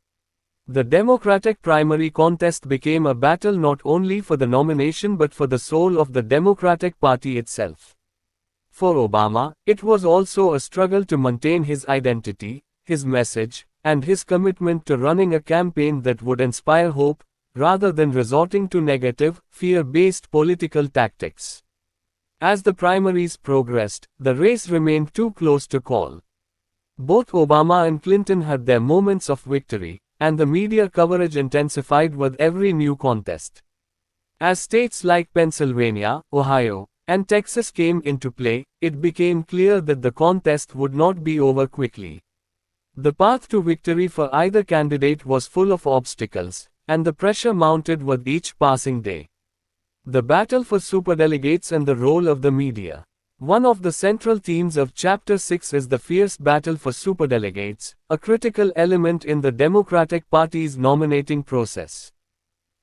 The Democratic primary contest became a battle not only for the nomination but for the soul of the Democratic Party itself. For Obama, it was also a struggle to maintain his identity, his message, and his commitment to running a campaign that would inspire hope, rather than resorting to negative, fear-based political tactics. As the primaries progressed, the race remained too close to call. Both Obama and Clinton had their moments of victory, and the media coverage intensified with every new contest. As states like Pennsylvania, Ohio, and Texas came into play, it became clear that the contest would not be over quickly. The path to victory for either candidate was full of obstacles, and the pressure mounted with each passing day. The battle for superdelegates and the role of the media. One of the central themes of Chapter 6 is the fierce battle for superdelegates, a critical element in the Democratic Party's nominating process.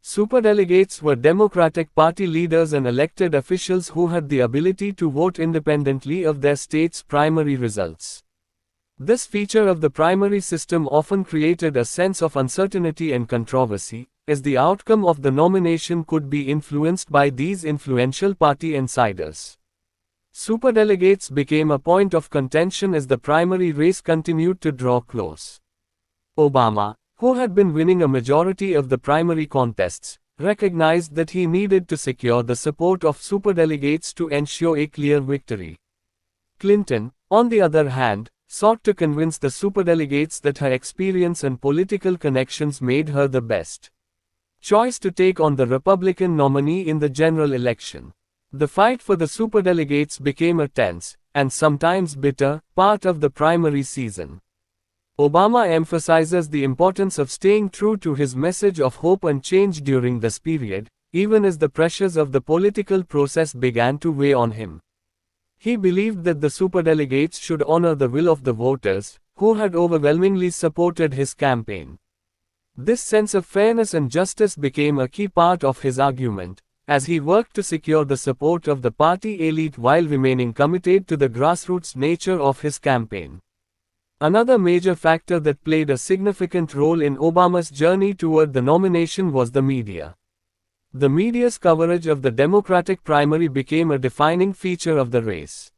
Superdelegates were Democratic Party leaders and elected officials who had the ability to vote independently of their state's primary results. This feature of the primary system often created a sense of uncertainty and controversy, as the outcome of the nomination could be influenced by these influential party insiders. Superdelegates became a point of contention as the primary race continued to draw close. Obama, who had been winning a majority of the primary contests, recognized that he needed to secure the support of superdelegates to ensure a clear victory. Clinton, on the other hand, sought to convince the superdelegates that her experience and political connections made her the best choice to take on the Republican nominee in the general election. The fight for the superdelegates became a tense, and sometimes bitter, part of the primary season. Obama emphasizes the importance of staying true to his message of hope and change during this period, even as the pressures of the political process began to weigh on him. He believed that the superdelegates should honor the will of the voters, who had overwhelmingly supported his campaign. This sense of fairness and justice became a key part of his argument, as he worked to secure the support of the party elite while remaining committed to the grassroots nature of his campaign. Another major factor that played a significant role in Obama's journey toward the nomination was the media. The media's coverage of the Democratic primary became a defining feature of the race.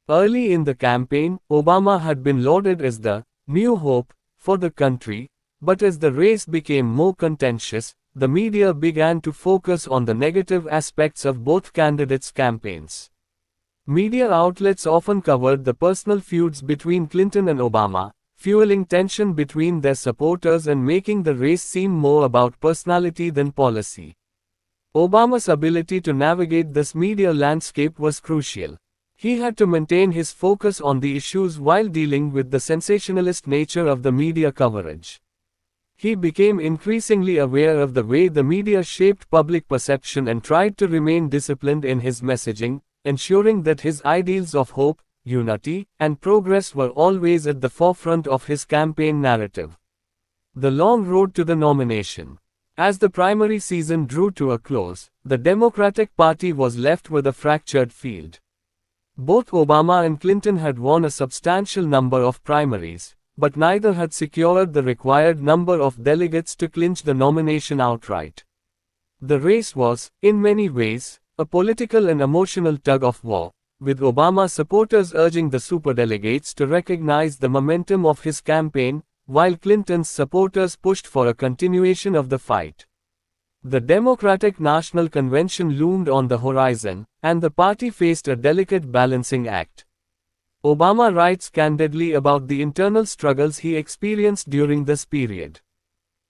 Early in the campaign, Obama had been lauded as the new hope for the country, but as the race became more contentious, the media began to focus on the negative aspects of both candidates' campaigns. Media outlets often covered the personal feuds between Clinton and Obama, fueling tension between their supporters and making the race seem more about personality than policy. Obama's ability to navigate this media landscape was crucial. He had to maintain his focus on the issues while dealing with the sensationalist nature of the media coverage. He became increasingly aware of the way the media shaped public perception and tried to remain disciplined in his messaging, ensuring that his ideals of hope, unity, and progress were always at the forefront of his campaign narrative. The long road to the nomination. As the primary season drew to a close, the Democratic Party was left with a fractured field. Both Obama and Clinton had won a substantial number of primaries, but neither had secured the required number of delegates to clinch the nomination outright. The race was, in many ways, a political and emotional tug-of-war, with Obama supporters urging the superdelegates to recognize the momentum of his campaign, while Clinton's supporters pushed for a continuation of the fight. The Democratic National Convention loomed on the horizon, and the party faced a delicate balancing act. Obama writes candidly about the internal struggles he experienced during this period.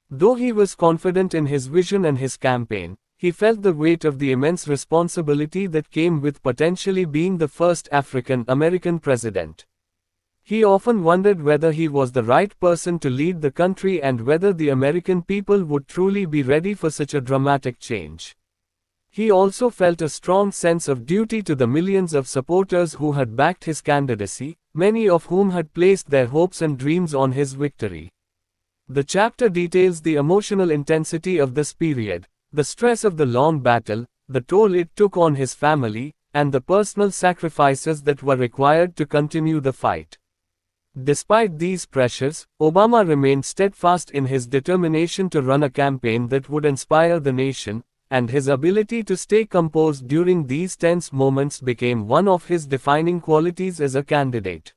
Though he was confident in his vision and his campaign, he felt the weight of the immense responsibility that came with potentially being the first African American president. He often wondered whether he was the right person to lead the country and whether the American people would truly be ready for such a dramatic change. He also felt a strong sense of duty to the millions of supporters who had backed his candidacy, many of whom had placed their hopes and dreams on his victory. The chapter details the emotional intensity of this period, the stress of the long battle, the toll it took on his family, and the personal sacrifices that were required to continue the fight. Despite these pressures, Obama remained steadfast in his determination to run a campaign that would inspire the nation, and his ability to stay composed during these tense moments became one of his defining qualities as a candidate.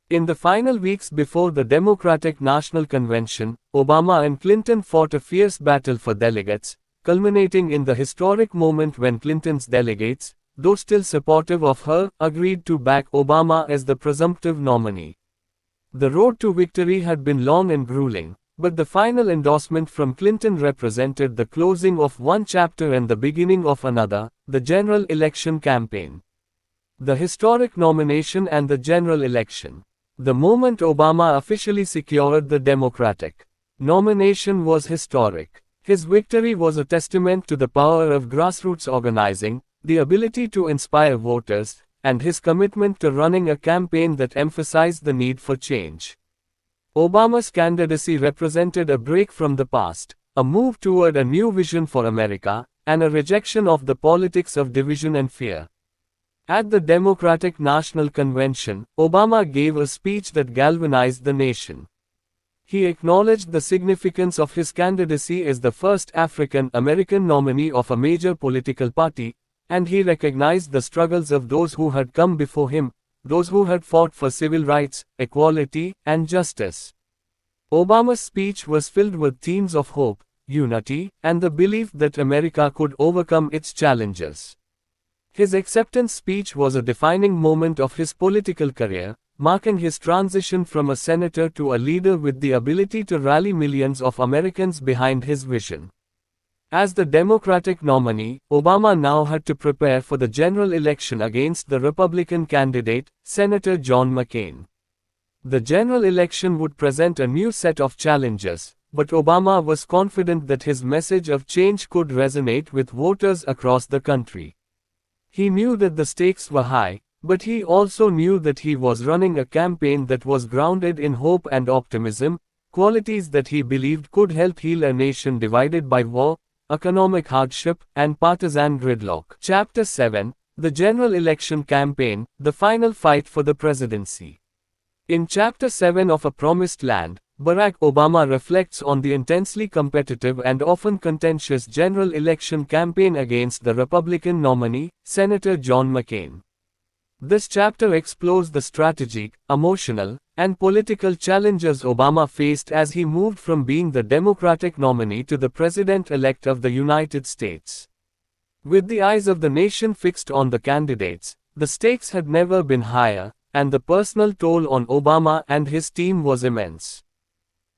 In the final weeks before the Democratic National Convention, Obama and Clinton fought a fierce battle for delegates, culminating in the historic moment when Clinton's delegates, though still supportive of her, agreed to back Obama as the presumptive nominee. The road to victory had been long and grueling, but the final endorsement from Clinton represented the closing of one chapter and the beginning of another, the general election campaign. The historic nomination and the general election. The moment Obama officially secured the Democratic nomination was historic. His victory was a testament to the power of grassroots organizing, the ability to inspire voters, and his commitment to running a campaign that emphasized the need for change. Obama's candidacy represented a break from the past, a move toward a new vision for America, and a rejection of the politics of division and fear. At the Democratic National Convention, Obama gave a speech that galvanized the nation. He acknowledged the significance of his candidacy as the first African American nominee of a major political party, and he recognized the struggles of those who had come before him, those who had fought for civil rights, equality, and justice. Obama's speech was filled with themes of hope, unity, and the belief that America could overcome its challenges. His acceptance speech was a defining moment of his political career, marking his transition from a senator to a leader with the ability to rally millions of Americans behind his vision. As the Democratic nominee, Obama now had to prepare for the general election against the Republican candidate, Senator John McCain. The general election would present a new set of challenges, but Obama was confident that his message of change could resonate with voters across the country. He knew that the stakes were high, but he also knew that he was running a campaign that was grounded in hope and optimism, qualities that he believed could help heal a nation divided by war, economic hardship, and partisan gridlock. Chapter 7, The General Election Campaign, The Final Fight for the Presidency. In Chapter 7 of A Promised Land, Barack Obama reflects on the intensely competitive and often contentious general election campaign against the Republican nominee, Senator John McCain. This chapter explores the strategic, emotional, and political challenges Obama faced as he moved from being the Democratic nominee to the President-elect of the United States. With the eyes of the nation fixed on the candidates, The stakes had never been higher, and the personal toll on Obama and his team was immense.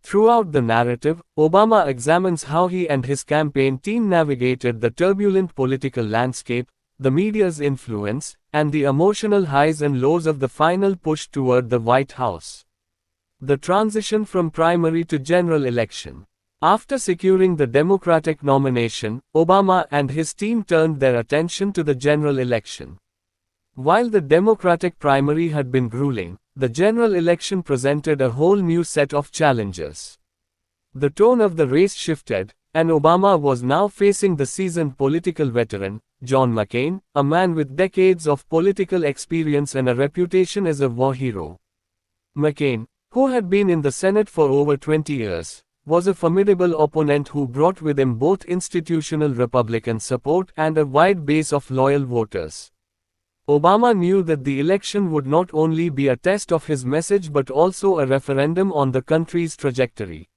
Throughout the narrative, Obama examines how he and his campaign team navigated the turbulent political landscape, the media's influence, and the emotional highs and lows of the final push toward the White House. The transition from primary to general election. After securing the Democratic nomination, Obama and his team turned their attention to the general election. While the Democratic primary had been grueling, the general election presented a whole new set of challenges. The tone of the race shifted, and Obama was now facing the seasoned political veteran, John McCain, a man with decades of political experience and a reputation as a war hero. McCain, who had been in the Senate for over 20 years, was a formidable opponent who brought with him both institutional Republican support and a wide base of loyal voters. Obama knew that the election would not only be a test of his message but also a referendum on the country's trajectory.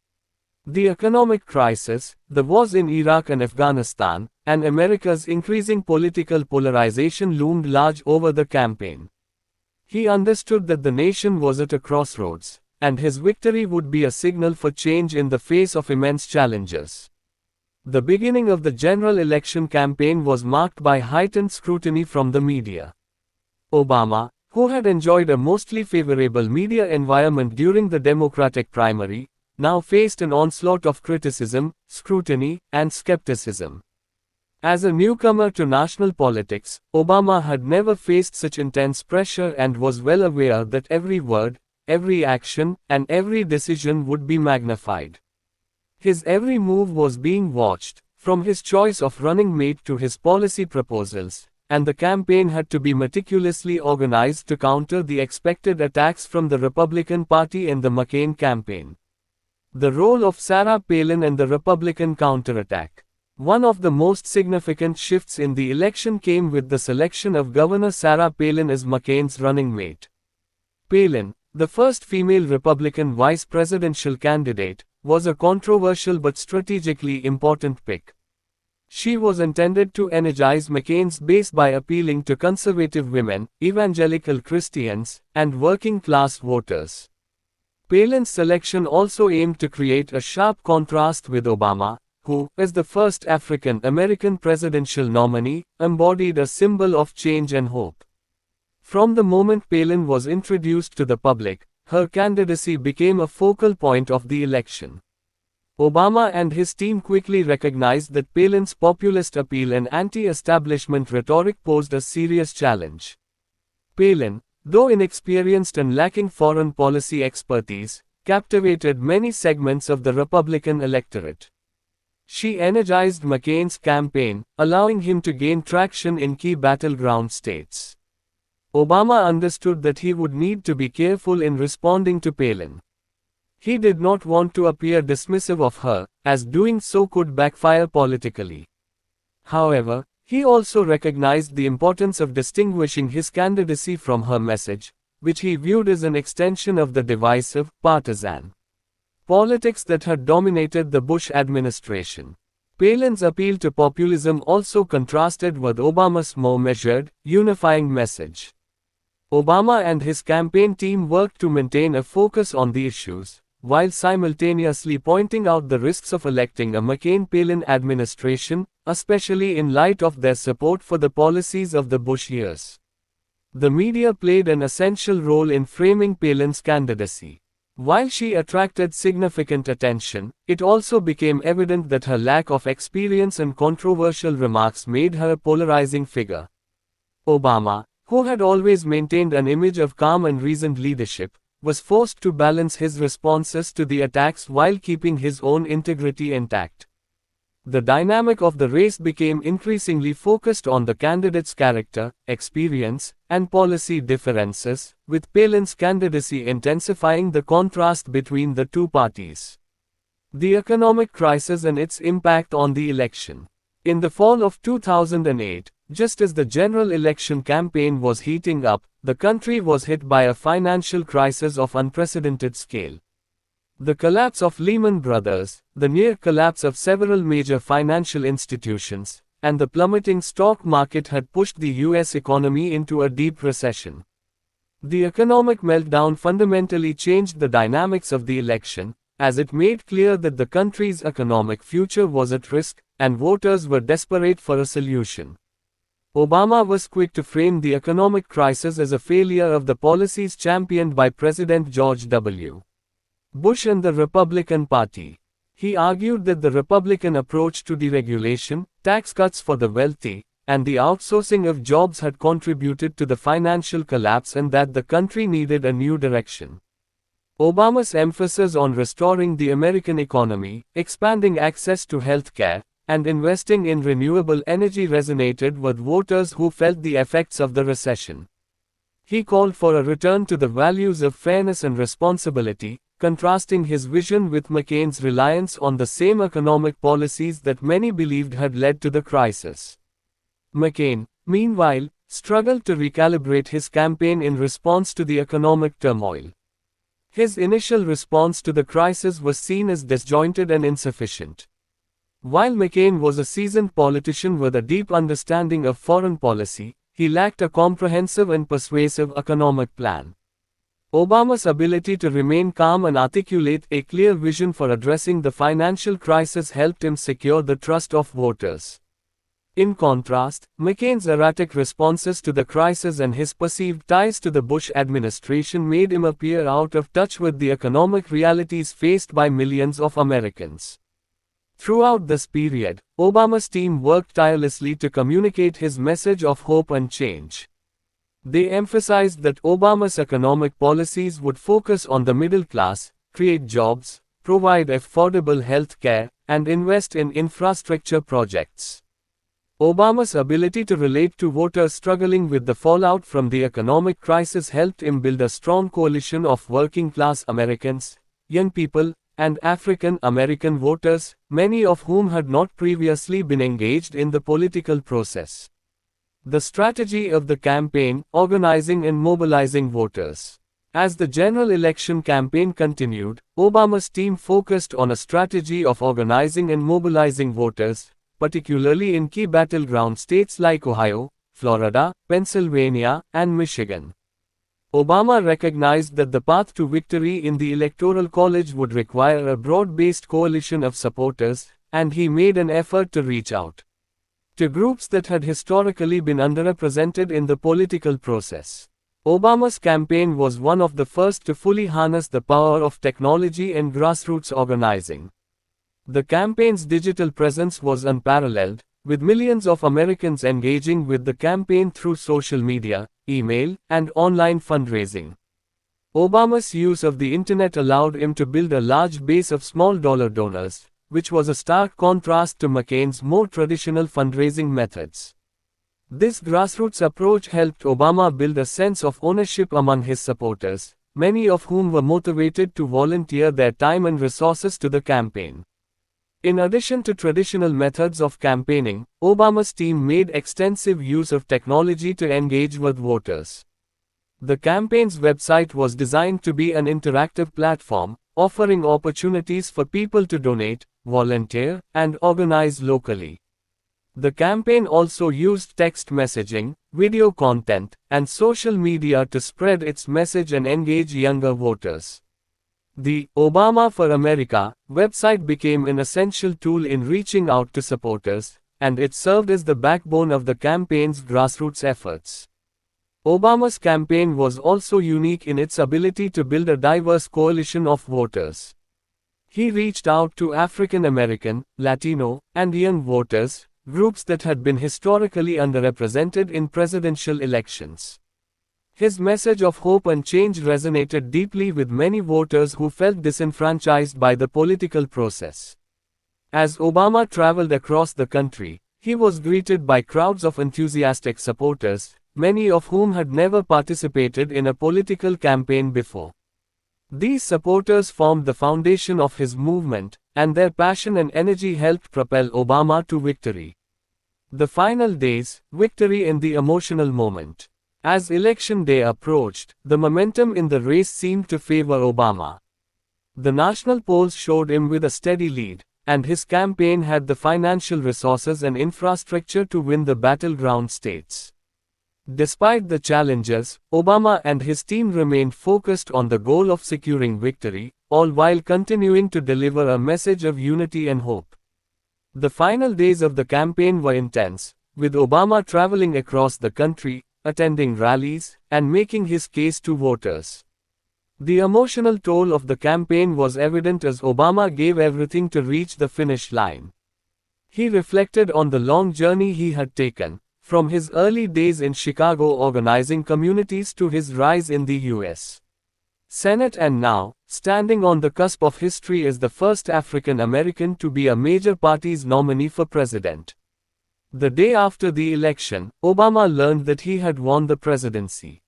The economic crisis, the wars in Iraq and Afghanistan, and America's increasing political polarization loomed large over the campaign. He understood that the nation was at a crossroads, and his victory would be a signal for change in the face of immense challenges. The beginning of the general election campaign was marked by heightened scrutiny from the media. Obama, who had enjoyed a mostly favorable media environment during the Democratic primary, now faced an onslaught of criticism, scrutiny, and skepticism. As a newcomer to national politics, Obama had never faced such intense pressure and was well aware that every word, every action, and every decision would be magnified. His every move was being watched, from his choice of running mate to his policy proposals, and the campaign had to be meticulously organized to counter the expected attacks from the Republican Party in the McCain campaign. The role of Sarah Palin and the Republican counterattack. One of the most significant shifts in the election came with the selection of Governor Sarah Palin as McCain's running mate. Palin, the first female Republican vice presidential candidate, was a controversial but strategically important pick. She was intended to energize McCain's base by appealing to conservative women, evangelical Christians, and working-class voters. Palin's selection also aimed to create a sharp contrast with Obama, who, as the first African American presidential nominee, embodied a symbol of change and hope. From the moment Palin was introduced to the public, her candidacy became a focal point of the election. Obama and his team quickly recognized that Palin's populist appeal and anti-establishment rhetoric posed a serious challenge. Palin, though inexperienced and lacking foreign policy expertise, captivated many segments of the Republican electorate. She energized McCain's campaign, allowing him to gain traction in key battleground states. Obama understood that he would need to be careful in responding to Palin. He did not want to appear dismissive of her, as doing so could backfire politically. However, he also recognized the importance of distinguishing his candidacy from her message, which he viewed as an extension of the divisive, partisan politics that had dominated the Bush administration. Palin's appeal to populism also contrasted with Obama's more measured, unifying message. Obama and his campaign team worked to maintain a focus on the issues, while simultaneously pointing out the risks of electing a McCain-Palin administration, especially in light of their support for the policies of the Bush years. The media played an essential role in framing Palin's candidacy. While she attracted significant attention, it also became evident that her lack of experience and controversial remarks made her a polarizing figure. Obama, who had always maintained an image of calm and reasoned leadership, was forced to balance his responses to the attacks while keeping his own integrity intact. The dynamic of the race became increasingly focused on the candidate's character, experience, and policy differences, with Palin's candidacy intensifying the contrast between the two parties. The economic crisis and its impact on the election. In the fall of 2008, just as the general election campaign was heating up, the country was hit by a financial crisis of unprecedented scale. The collapse of Lehman Brothers, the near collapse of several major financial institutions, and the plummeting stock market had pushed the US economy into a deep recession. The economic meltdown fundamentally changed the dynamics of the election, as it made clear that the country's economic future was at risk, and voters were desperate for a solution. Obama was quick to frame the economic crisis as a failure of the policies championed by President George W. Bush and the Republican Party. He argued that the Republican approach to deregulation, tax cuts for the wealthy, and the outsourcing of jobs had contributed to the financial collapse and that the country needed a new direction. Obama's emphasis on restoring the American economy, expanding access to health care, and investing in renewable energy resonated with voters who felt the effects of the recession. He called for a return to the values of fairness and responsibility, contrasting his vision with McCain's reliance on the same economic policies that many believed had led to the crisis. McCain, meanwhile, struggled to recalibrate his campaign in response to the economic turmoil. His initial response to the crisis was seen as disjointed and insufficient. While McCain was a seasoned politician with a deep understanding of foreign policy, he lacked a comprehensive and persuasive economic plan. Obama's ability to remain calm and articulate a clear vision for addressing the financial crisis helped him secure the trust of voters. In contrast, McCain's erratic responses to the crisis and his perceived ties to the Bush administration made him appear out of touch with the economic realities faced by millions of Americans. Throughout this period, Obama's team worked tirelessly to communicate his message of hope and change. They emphasized that Obama's economic policies would focus on the middle class, create jobs, provide affordable health care, and invest in infrastructure projects. Obama's ability to relate to voters struggling with the fallout from the economic crisis helped him build a strong coalition of working-class Americans, young people, and African American voters, many of whom had not previously been engaged in the political process. The strategy of the campaign: organizing and mobilizing voters. As the general election campaign continued, Obama's team focused on a strategy of organizing and mobilizing voters, particularly in key battleground states like Ohio, Florida, Pennsylvania, and Michigan. Obama recognized that the path to victory in the Electoral College would require a broad-based coalition of supporters, and he made an effort to reach out to groups that had historically been underrepresented in the political process. Obama's campaign was one of the first to fully harness the power of technology and grassroots organizing. The campaign's digital presence was unparalleled, with millions of Americans engaging with the campaign through social media, email, and online fundraising. Obama's use of the internet allowed him to build a large base of small-dollar donors, which was a stark contrast to McCain's more traditional fundraising methods. This grassroots approach helped Obama build a sense of ownership among his supporters, many of whom were motivated to volunteer their time and resources to the campaign. In addition to traditional methods of campaigning, Obama's team made extensive use of technology to engage with voters. The campaign's website was designed to be an interactive platform, offering opportunities for people to donate, volunteer, and organize locally. The campaign also used text messaging, video content, and social media to spread its message and engage younger voters. The Obama for America website became an essential tool in reaching out to supporters, and it served as the backbone of the campaign's grassroots efforts. Obama's campaign was also unique in its ability to build a diverse coalition of voters. He reached out to African American, Latino, and young voters, groups that had been historically underrepresented in presidential elections. His message of hope and change resonated deeply with many voters who felt disenfranchised by the political process. As Obama traveled across the country, he was greeted by crowds of enthusiastic supporters, many of whom had never participated in a political campaign before. These supporters formed the foundation of his movement, and their passion and energy helped propel Obama to victory. The final days: victory in the emotional moment. As election day approached, the momentum in the race seemed to favor Obama. The national polls showed him with a steady lead, and his campaign had the financial resources and infrastructure to win the battleground states. Despite the challenges, Obama and his team remained focused on the goal of securing victory, all while continuing to deliver a message of unity and hope. The final days of the campaign were intense, with Obama traveling across the country, attending rallies, and making his case to voters. The emotional toll of the campaign was evident as Obama gave everything to reach the finish line. He reflected on the long journey he had taken, from his early days in Chicago organizing communities to his rise in the U.S. Senate and now, standing on the cusp of history as the first African American to be a major party's nominee for president. The day after the election, Obama learned that he had won the presidency.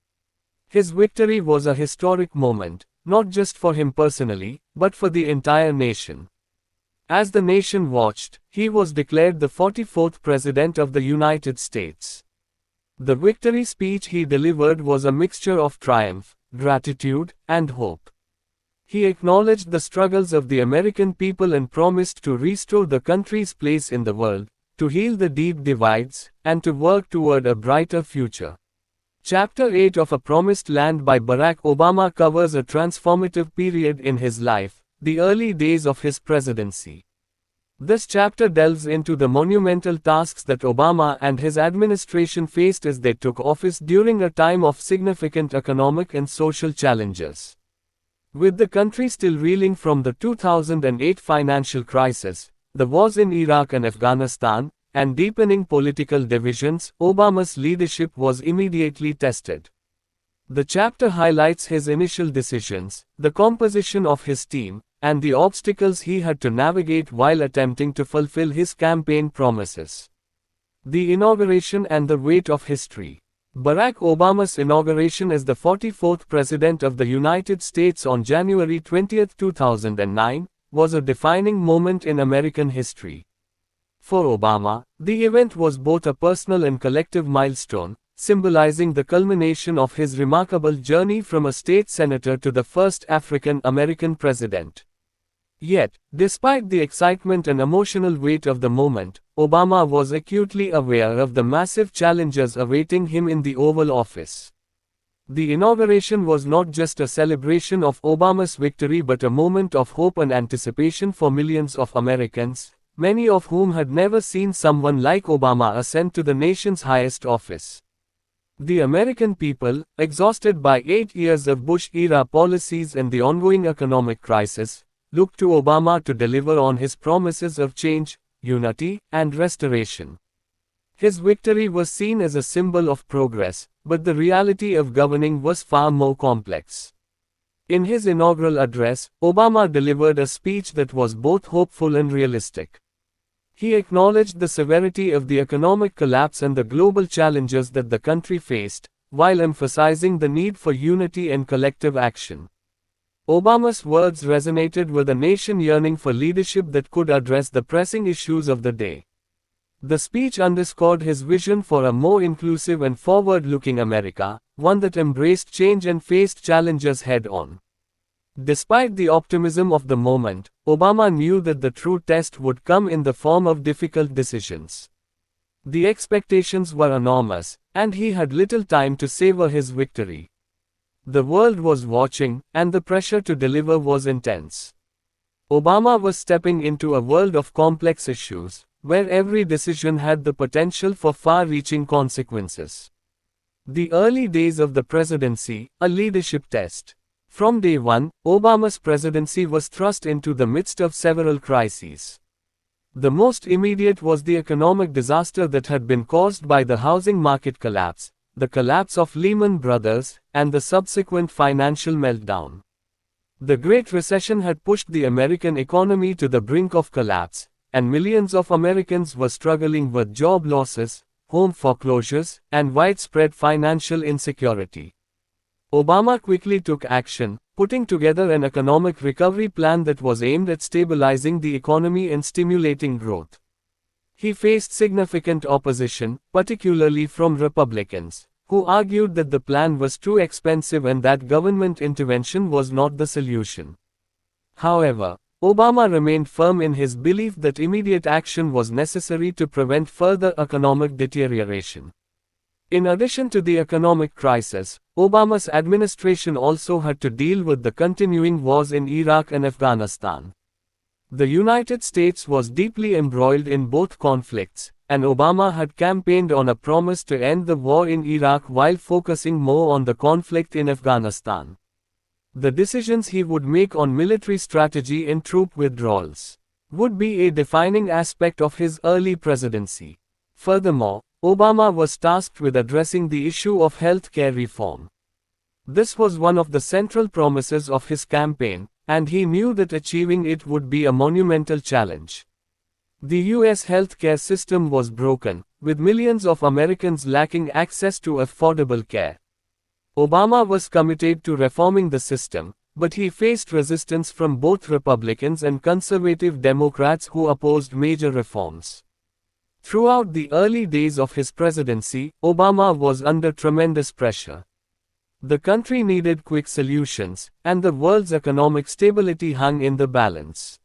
His victory was a historic moment, not just for him personally, but for the entire nation. As the nation watched, he was declared the 44th President of the United States. The victory speech he delivered was a mixture of triumph, gratitude, and hope. He acknowledged the struggles of the American people and promised to restore the country's place in the world, to heal the deep divides, and to work toward a brighter future. Chapter 8 of A Promised Land by Barack Obama covers a transformative period in his life, the early days of his presidency. This chapter delves into the monumental tasks that Obama and his administration faced as they took office during a time of significant economic and social challenges. With the country still reeling from the 2008 financial crisis, the wars in Iraq and Afghanistan, and deepening political divisions, Obama's leadership was immediately tested. The chapter highlights his initial decisions, the composition of his team, and the obstacles he had to navigate while attempting to fulfill his campaign promises. The inauguration and the weight of history. Barack Obama's inauguration as the 44th President of the United States on January 20, 2009, was a defining moment in American history. For Obama, the event was both a personal and collective milestone, symbolizing the culmination of his remarkable journey from a state senator to the first African American president. Yet, despite the excitement and emotional weight of the moment, Obama was acutely aware of the massive challenges awaiting him in the Oval Office. The inauguration was not just a celebration of Obama's victory but a moment of hope and anticipation for millions of Americans, many of whom had never seen someone like Obama ascend to the nation's highest office. The American people, exhausted by 8 years of Bush-era policies and the ongoing economic crisis, looked to Obama to deliver on his promises of change, unity, and restoration. His victory was seen as a symbol of progress, but the reality of governing was far more complex. In his inaugural address, Obama delivered a speech that was both hopeful and realistic. He acknowledged the severity of the economic collapse and the global challenges that the country faced, while emphasizing the need for unity and collective action. Obama's words resonated with a nation yearning for leadership that could address the pressing issues of the day. The speech underscored his vision for a more inclusive and forward-looking America, one that embraced change and faced challenges head-on. Despite the optimism of the moment, Obama knew that the true test would come in the form of difficult decisions. The expectations were enormous, and he had little time to savor his victory. The world was watching, and the pressure to deliver was intense. Obama was stepping into a world of complex issues, where every decision had the potential for far-reaching consequences. The early days of the presidency, a leadership test. From day one, Obama's presidency was thrust into the midst of several crises. The most immediate was the economic disaster that had been caused by the housing market collapse, the collapse of Lehman Brothers, and the subsequent financial meltdown. The Great Recession had pushed the American economy to the brink of collapse, and millions of Americans were struggling with job losses, home foreclosures, and widespread financial insecurity. Obama quickly took action, putting together an economic recovery plan that was aimed at stabilizing the economy and stimulating growth. He faced significant opposition, particularly from Republicans, who argued that the plan was too expensive and that government intervention was not the solution. However, Obama remained firm in his belief that immediate action was necessary to prevent further economic deterioration. In addition to the economic crisis, Obama's administration also had to deal with the continuing wars in Iraq and Afghanistan. The United States was deeply embroiled in both conflicts, and Obama had campaigned on a promise to end the war in Iraq while focusing more on the conflict in Afghanistan. The decisions he would make on military strategy and troop withdrawals would be a defining aspect of his early presidency. Furthermore, Obama was tasked with addressing the issue of health care reform. This was one of the central promises of his campaign, and he knew that achieving it would be a monumental challenge. The U.S. healthcare system was broken, with millions of Americans lacking access to affordable care. Obama was committed to reforming the system, but he faced resistance from both Republicans and conservative Democrats who opposed major reforms. Throughout the early days of his presidency, Obama was under tremendous pressure. The country needed quick solutions, and the world's economic stability hung in the balance.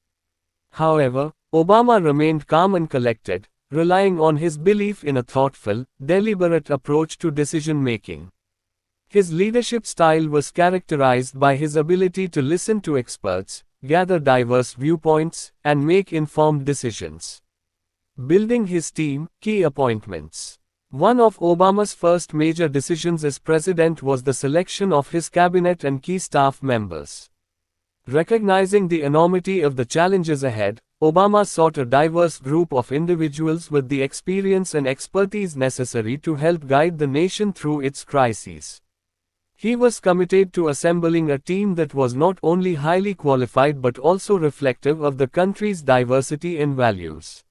However, Obama remained calm and collected, relying on his belief in a thoughtful, deliberate approach to decision-making. His leadership style was characterized by his ability to listen to experts, gather diverse viewpoints, and make informed decisions. Building his team, key appointments. One of Obama's first major decisions as president was the selection of his cabinet and key staff members. Recognizing the enormity of the challenges ahead, Obama sought a diverse group of individuals with the experience and expertise necessary to help guide the nation through its crises. He was committed to assembling a team that was not only highly qualified but also reflective of the country's diversity and values.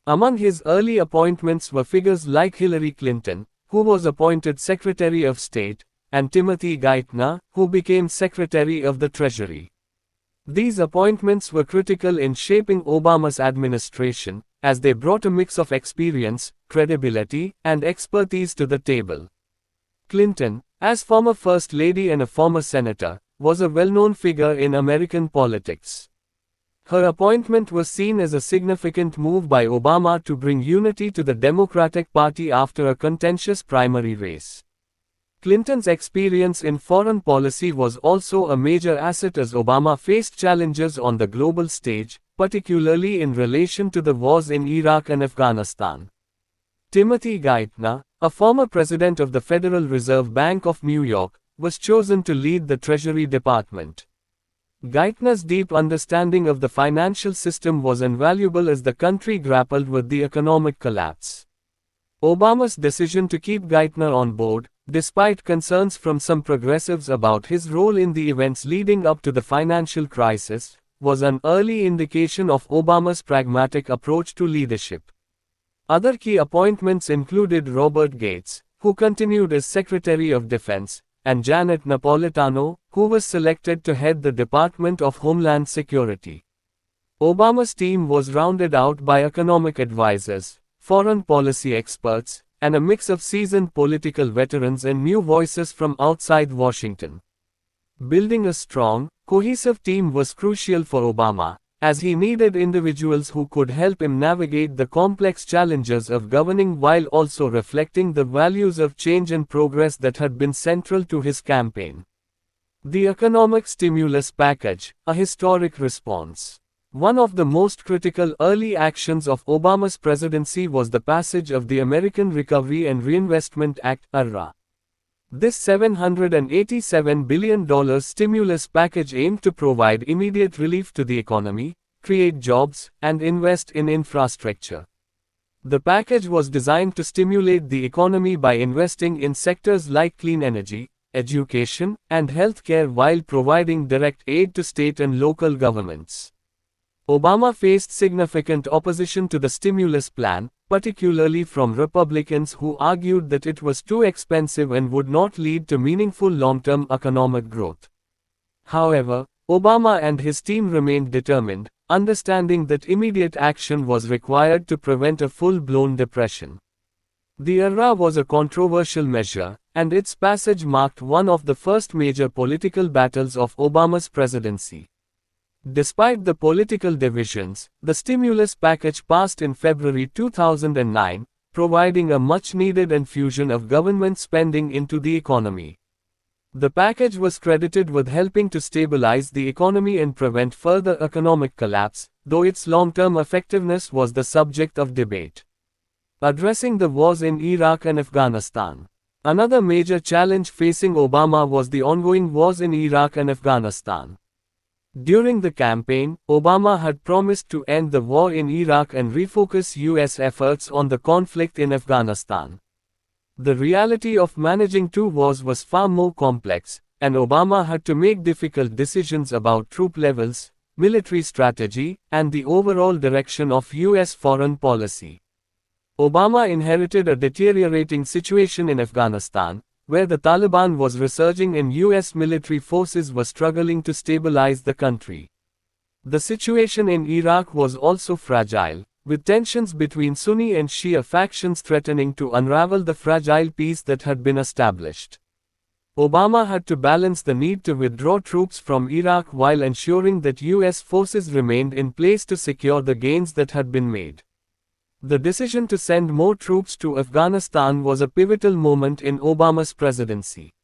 Among his early appointments were figures like Hillary Clinton, who was appointed Secretary of State, and Timothy Geithner, who became Secretary of the Treasury. These appointments were critical in shaping Obama's administration, as they brought a mix of experience, credibility, and expertise to the table. Clinton, as former First Lady and a former senator, was a well-known figure in American politics. Her appointment was seen as a significant move by Obama to bring unity to the Democratic Party after a contentious primary race. Clinton's experience in foreign policy was also a major asset as Obama faced challenges on the global stage, particularly in relation to the wars in Iraq and Afghanistan. Timothy Geithner, a former president of the Federal Reserve Bank of New York, was chosen to lead the Treasury Department. Geithner's deep understanding of the financial system was invaluable as the country grappled with the economic collapse. Obama's decision to keep Geithner on board, despite concerns from some progressives about his role in the events leading up to the financial crisis, was an early indication of Obama's pragmatic approach to leadership. Other key appointments included Robert Gates, who continued as Secretary of Defense, and Janet Napolitano, who was selected to head the Department of Homeland Security. Obama's team was rounded out by economic advisors, foreign policy experts, and a mix of seasoned political veterans and new voices from outside Washington. Building a strong, cohesive team was crucial for Obama, as he needed individuals who could help him navigate the complex challenges of governing while also reflecting the values of change and progress that had been central to his campaign. The economic stimulus package, a historic response. One of the most critical early actions of Obama's presidency was the passage of the American Recovery and Reinvestment Act, ARRA. This $787 billion stimulus package aimed to provide immediate relief to the economy, create jobs, and invest in infrastructure. The package was designed to stimulate the economy by investing in sectors like clean energy, education, and healthcare while providing direct aid to state and local governments. Obama faced significant opposition to the stimulus plan, particularly from Republicans who argued that it was too expensive and would not lead to meaningful long-term economic growth. However, Obama and his team remained determined, understanding that immediate action was required to prevent a full-blown depression. The ARRA was a controversial measure, and its passage marked one of the first major political battles of Obama's presidency. Despite the political divisions, the stimulus package passed in February 2009, providing a much-needed infusion of government spending into the economy. The package was credited with helping to stabilize the economy and prevent further economic collapse, though its long-term effectiveness was the subject of debate. Addressing the wars in Iraq and Afghanistan. Another major challenge facing Obama was the ongoing wars in Iraq and Afghanistan. During the campaign, Obama had promised to end the war in Iraq and refocus U.S. efforts on the conflict in Afghanistan. The reality of managing two wars was far more complex, and Obama had to make difficult decisions about troop levels, military strategy, and the overall direction of U.S. foreign policy. Obama inherited a deteriorating situation in Afghanistan, where the Taliban was resurging and U.S. military forces were struggling to stabilize the country. The situation in Iraq was also fragile, with tensions between Sunni and Shia factions threatening to unravel the fragile peace that had been established. Obama had to balance the need to withdraw troops from Iraq while ensuring that U.S. forces remained in place to secure the gains that had been made. The decision to send more troops to Afghanistan was a pivotal moment in Obama's presidency.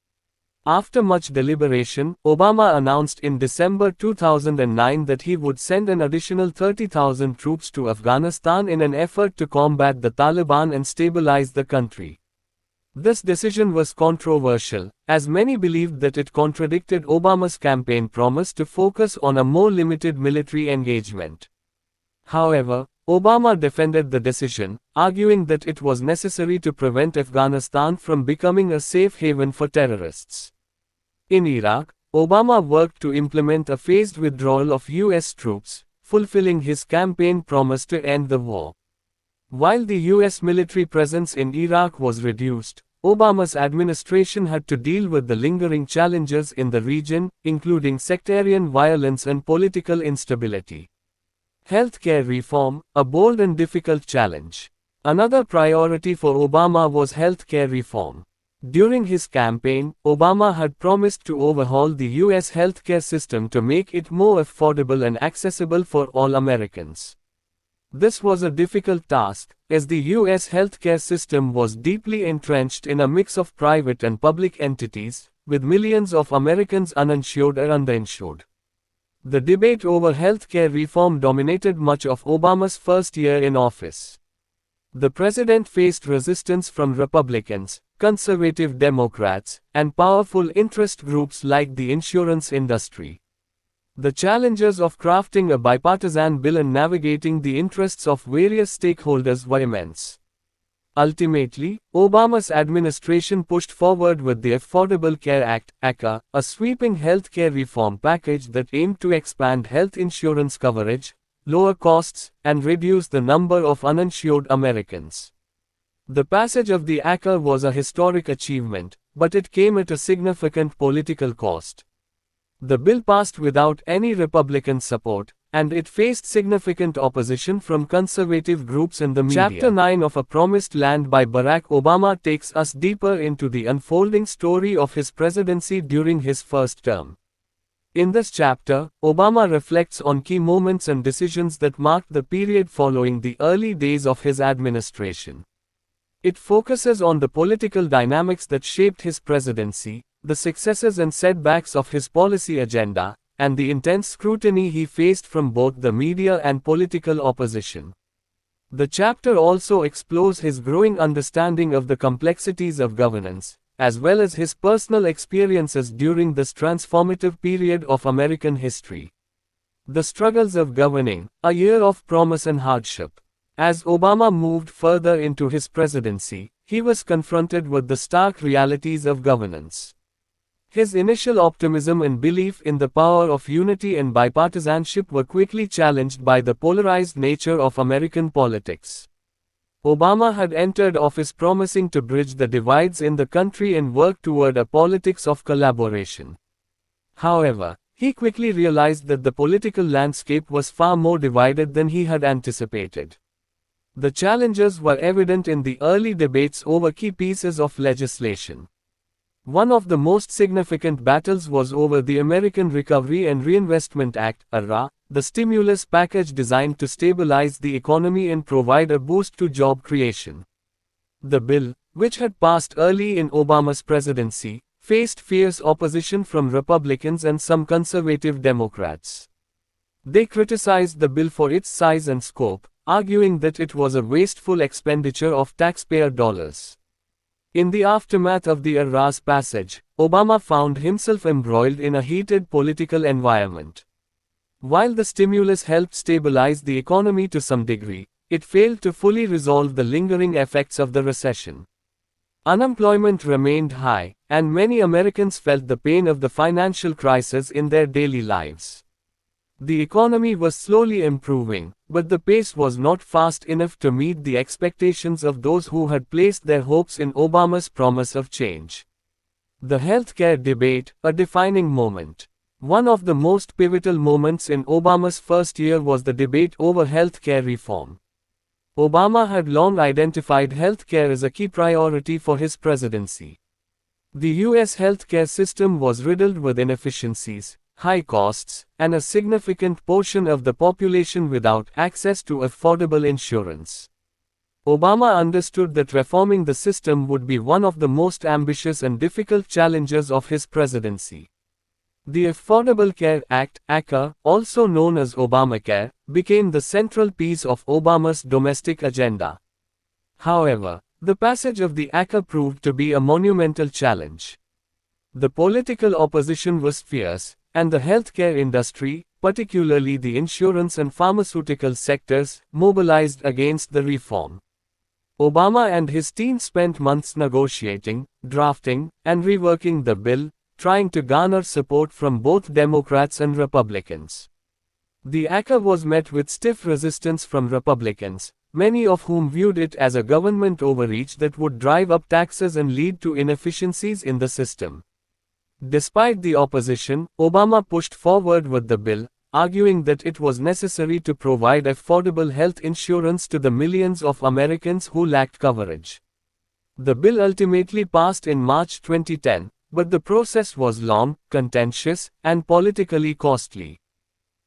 After much deliberation, Obama announced in December 2009 that he would send an additional 30,000 troops to Afghanistan in an effort to combat the Taliban and stabilize the country. This decision was controversial, as many believed that it contradicted Obama's campaign promise to focus on a more limited military engagement. However, Obama defended the decision, arguing that it was necessary to prevent Afghanistan from becoming a safe haven for terrorists. In Iraq, Obama worked to implement a phased withdrawal of U.S. troops, fulfilling his campaign promise to end the war. While the U.S. military presence in Iraq was reduced, Obama's administration had to deal with the lingering challenges in the region, including sectarian violence and political instability. Healthcare reform, a bold and difficult challenge. Another priority for Obama was healthcare reform. During his campaign, Obama had promised to overhaul the U.S. healthcare system to make it more affordable and accessible for all Americans. This was a difficult task, as the U.S. healthcare system was deeply entrenched in a mix of private and public entities, with millions of Americans uninsured or underinsured. The debate over healthcare reform dominated much of Obama's first year in office. The president faced resistance from Republicans, conservative Democrats, and powerful interest groups like the insurance industry. The challenges of crafting a bipartisan bill and navigating the interests of various stakeholders were immense. Ultimately, Obama's administration pushed forward with the Affordable Care Act, ACA, a sweeping healthcare reform package that aimed to expand health insurance coverage, lower costs, and reduce the number of uninsured Americans. The passage of the ACA was a historic achievement, but it came at a significant political cost. The bill passed without any Republican support, and it faced significant opposition from conservative groups and the media. Chapter 9 of A Promised Land by Barack Obama takes us deeper into the unfolding story of his presidency during his first term. In this chapter, Obama reflects on key moments and decisions that marked the period following the early days of his administration. It focuses on the political dynamics that shaped his presidency, the successes and setbacks of his policy agenda, and the intense scrutiny he faced from both the media and political opposition. The chapter also explores his growing understanding of the complexities of governance, as well as his personal experiences during this transformative period of American history. The struggles of governing, a year of promise and hardship. As Obama moved further into his presidency, he was confronted with the stark realities of governance. His initial optimism and belief in the power of unity and bipartisanship were quickly challenged by the polarized nature of American politics. Obama had entered office promising to bridge the divides in the country and work toward a politics of collaboration. However, he quickly realized that the political landscape was far more divided than he had anticipated. The challenges were evident in the early debates over key pieces of legislation. One of the most significant battles was over the American Recovery and Reinvestment Act, ARRA, the stimulus package designed to stabilize the economy and provide a boost to job creation. The bill, which had passed early in Obama's presidency, faced fierce opposition from Republicans and some conservative Democrats. They criticized the bill for its size and scope, arguing that it was a wasteful expenditure of taxpayer dollars. In the aftermath of the ARRA's passage, Obama found himself embroiled in a heated political environment. While the stimulus helped stabilize the economy to some degree, it failed to fully resolve the lingering effects of the recession. Unemployment remained high, and many Americans felt the pain of the financial crisis in their daily lives. The economy was slowly improving, but the pace was not fast enough to meet the expectations of those who had placed their hopes in Obama's promise of change. The healthcare debate, a defining moment. One of the most pivotal moments in Obama's first year was the debate over healthcare reform. Obama had long identified healthcare as a key priority for his presidency. The U.S. healthcare system was riddled with inefficiencies, high costs, and a significant portion of the population without access to affordable insurance. Obama understood that reforming the system would be one of the most ambitious and difficult challenges of his presidency. The Affordable Care Act, ACA, also known as Obamacare, became the central piece of Obama's domestic agenda. However, the passage of the ACA proved to be a monumental challenge. The political opposition was fierce, and the healthcare industry, particularly the insurance and pharmaceutical sectors, mobilized against the reform. Obama and his team spent months negotiating, drafting, and reworking the bill, trying to garner support from both Democrats and Republicans. The ACA was met with stiff resistance from Republicans, many of whom viewed it as a government overreach that would drive up taxes and lead to inefficiencies in the system. Despite the opposition, Obama pushed forward with the bill, arguing that it was necessary to provide affordable health insurance to the millions of Americans who lacked coverage. The bill ultimately passed in March 2010, but the process was long, contentious, and politically costly.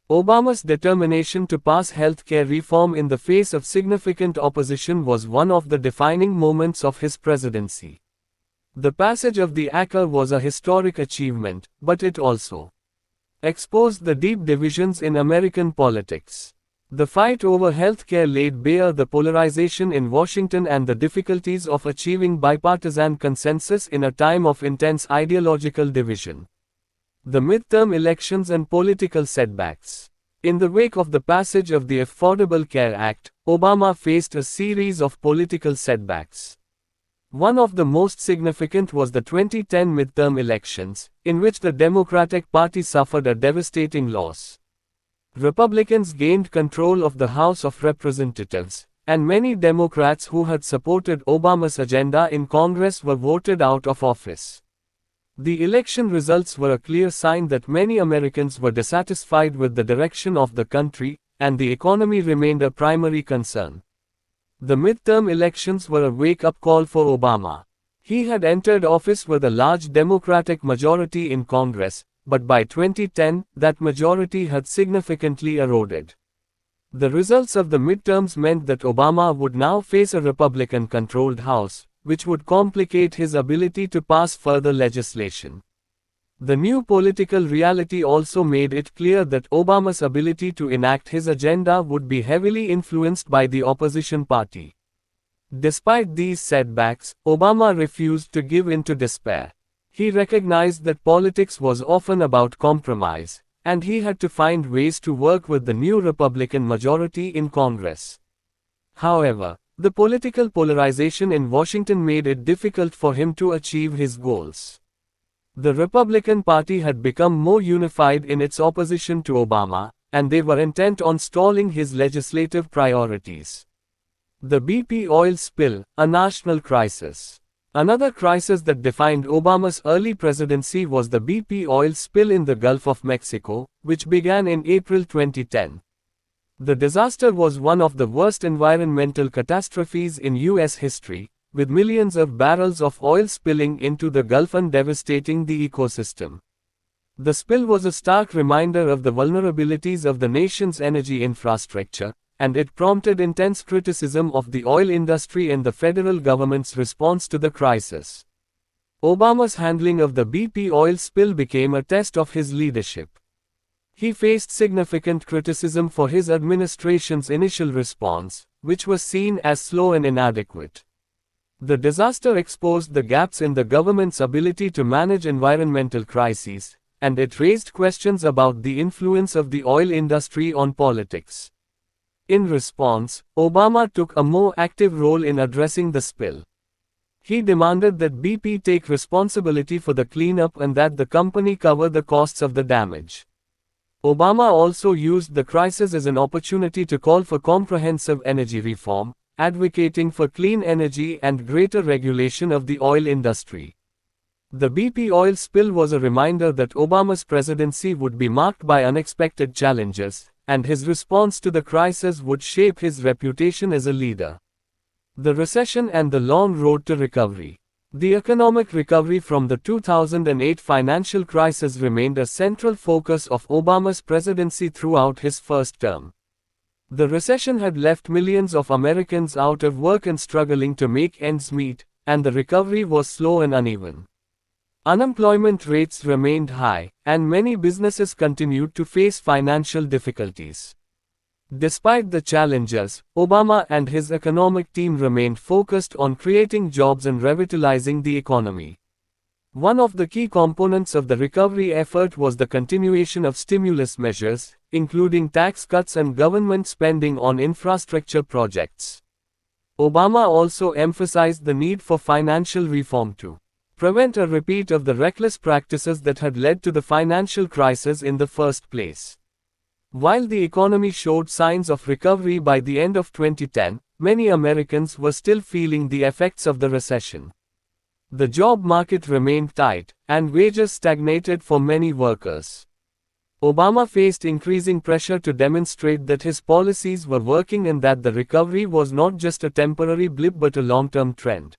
Obama's determination to pass healthcare reform in the face of significant opposition was one of the defining moments of his presidency. The passage of the ACA was a historic achievement, but it also exposed the deep divisions in American politics. The fight over healthcare laid bare the polarization in Washington and the difficulties of achieving bipartisan consensus in a time of intense ideological division. The midterm elections and political setbacks. In the wake of the passage of the Affordable Care Act, Obama faced a series of political setbacks. One of the most significant was the 2010 midterm elections, in which the Democratic Party suffered a devastating loss. Republicans gained control of the House of Representatives, and many Democrats who had supported Obama's agenda in Congress were voted out of office. The election results were a clear sign that many Americans were dissatisfied with the direction of the country, and the economy remained a primary concern. The midterm elections were a wake-up call for Obama. He had entered office with a large Democratic majority in Congress, but by 2010, that majority had significantly eroded. The results of the midterms meant that Obama would now face a Republican-controlled House, which would complicate his ability to pass further legislation. The new political reality also made it clear that Obama's ability to enact his agenda would be heavily influenced by the opposition party. Despite these setbacks, Obama refused to give in to despair. He recognized that politics was often about compromise, and he had to find ways to work with the new Republican majority in Congress. However, the political polarization in Washington made it difficult for him to achieve his goals. The Republican Party had become more unified in its opposition to Obama, and they were intent on stalling his legislative priorities. The BP oil spill, a national crisis. Another crisis that defined Obama's early presidency was the BP oil spill in the Gulf of Mexico, which began in April 2010. The disaster was one of the worst environmental catastrophes in U.S. history, with millions of barrels of oil spilling into the Gulf and devastating the ecosystem. The spill was a stark reminder of the vulnerabilities of the nation's energy infrastructure, and it prompted intense criticism of the oil industry and the federal government's response to the crisis. Obama's handling of the BP oil spill became a test of his leadership. He faced significant criticism for his administration's initial response, which was seen as slow and inadequate. The disaster exposed the gaps in the government's ability to manage environmental crises, and it raised questions about the influence of the oil industry on politics. In response, Obama took a more active role in addressing the spill. He demanded that BP take responsibility for the cleanup and that the company cover the costs of the damage. Obama also used the crisis as an opportunity to call for comprehensive energy reform, advocating for clean energy and greater regulation of the oil industry. The BP oil spill was a reminder that Obama's presidency would be marked by unexpected challenges, and his response to the crisis would shape his reputation as a leader. The recession and the long road to recovery. The economic recovery from the 2008 financial crisis remained a central focus of Obama's presidency throughout his first term. The recession had left millions of Americans out of work and struggling to make ends meet, and the recovery was slow and uneven. Unemployment rates remained high, and many businesses continued to face financial difficulties. Despite the challenges, Obama and his economic team remained focused on creating jobs and revitalizing the economy. One of the key components of the recovery effort was the continuation of stimulus measures, including tax cuts and government spending on infrastructure projects. Obama also emphasized the need for financial reform to prevent a repeat of the reckless practices that had led to the financial crisis in the first place. While the economy showed signs of recovery by the end of 2010, many Americans were still feeling the effects of the recession. The job market remained tight, and wages stagnated for many workers. Obama faced increasing pressure to demonstrate that his policies were working and that the recovery was not just a temporary blip but a long-term trend.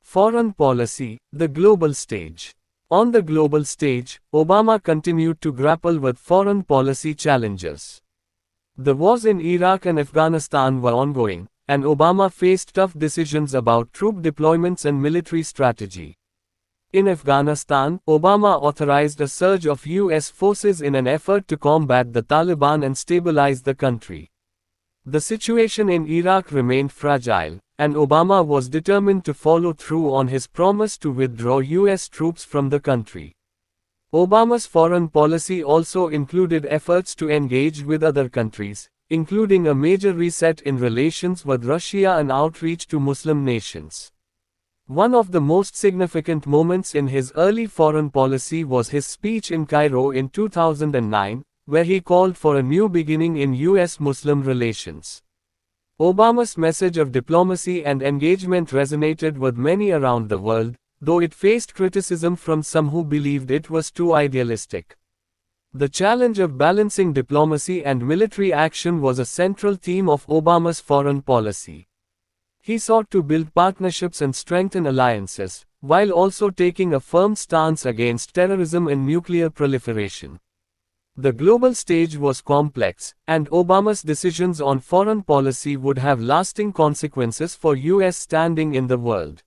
Foreign policy, the global stage. On the global stage, Obama continued to grapple with foreign policy challenges. The wars in Iraq and Afghanistan were ongoing, and Obama faced tough decisions about troop deployments and military strategy. In Afghanistan, Obama authorized a surge of U.S. forces in an effort to combat the Taliban and stabilize the country. The situation in Iraq remained fragile, and Obama was determined to follow through on his promise to withdraw U.S. troops from the country. Obama's foreign policy also included efforts to engage with other countries, including a major reset in relations with Russia and outreach to Muslim nations. One of the most significant moments in his early foreign policy was his speech in Cairo in 2009, where he called for a new beginning in U.S.-Muslim relations. Obama's message of diplomacy and engagement resonated with many around the world, though it faced criticism from some who believed it was too idealistic. The challenge of balancing diplomacy and military action was a central theme of Obama's foreign policy. He sought to build partnerships and strengthen alliances, while also taking a firm stance against terrorism and nuclear proliferation. The global stage was complex, and Obama's decisions on foreign policy would have lasting consequences for U.S. standing in the world.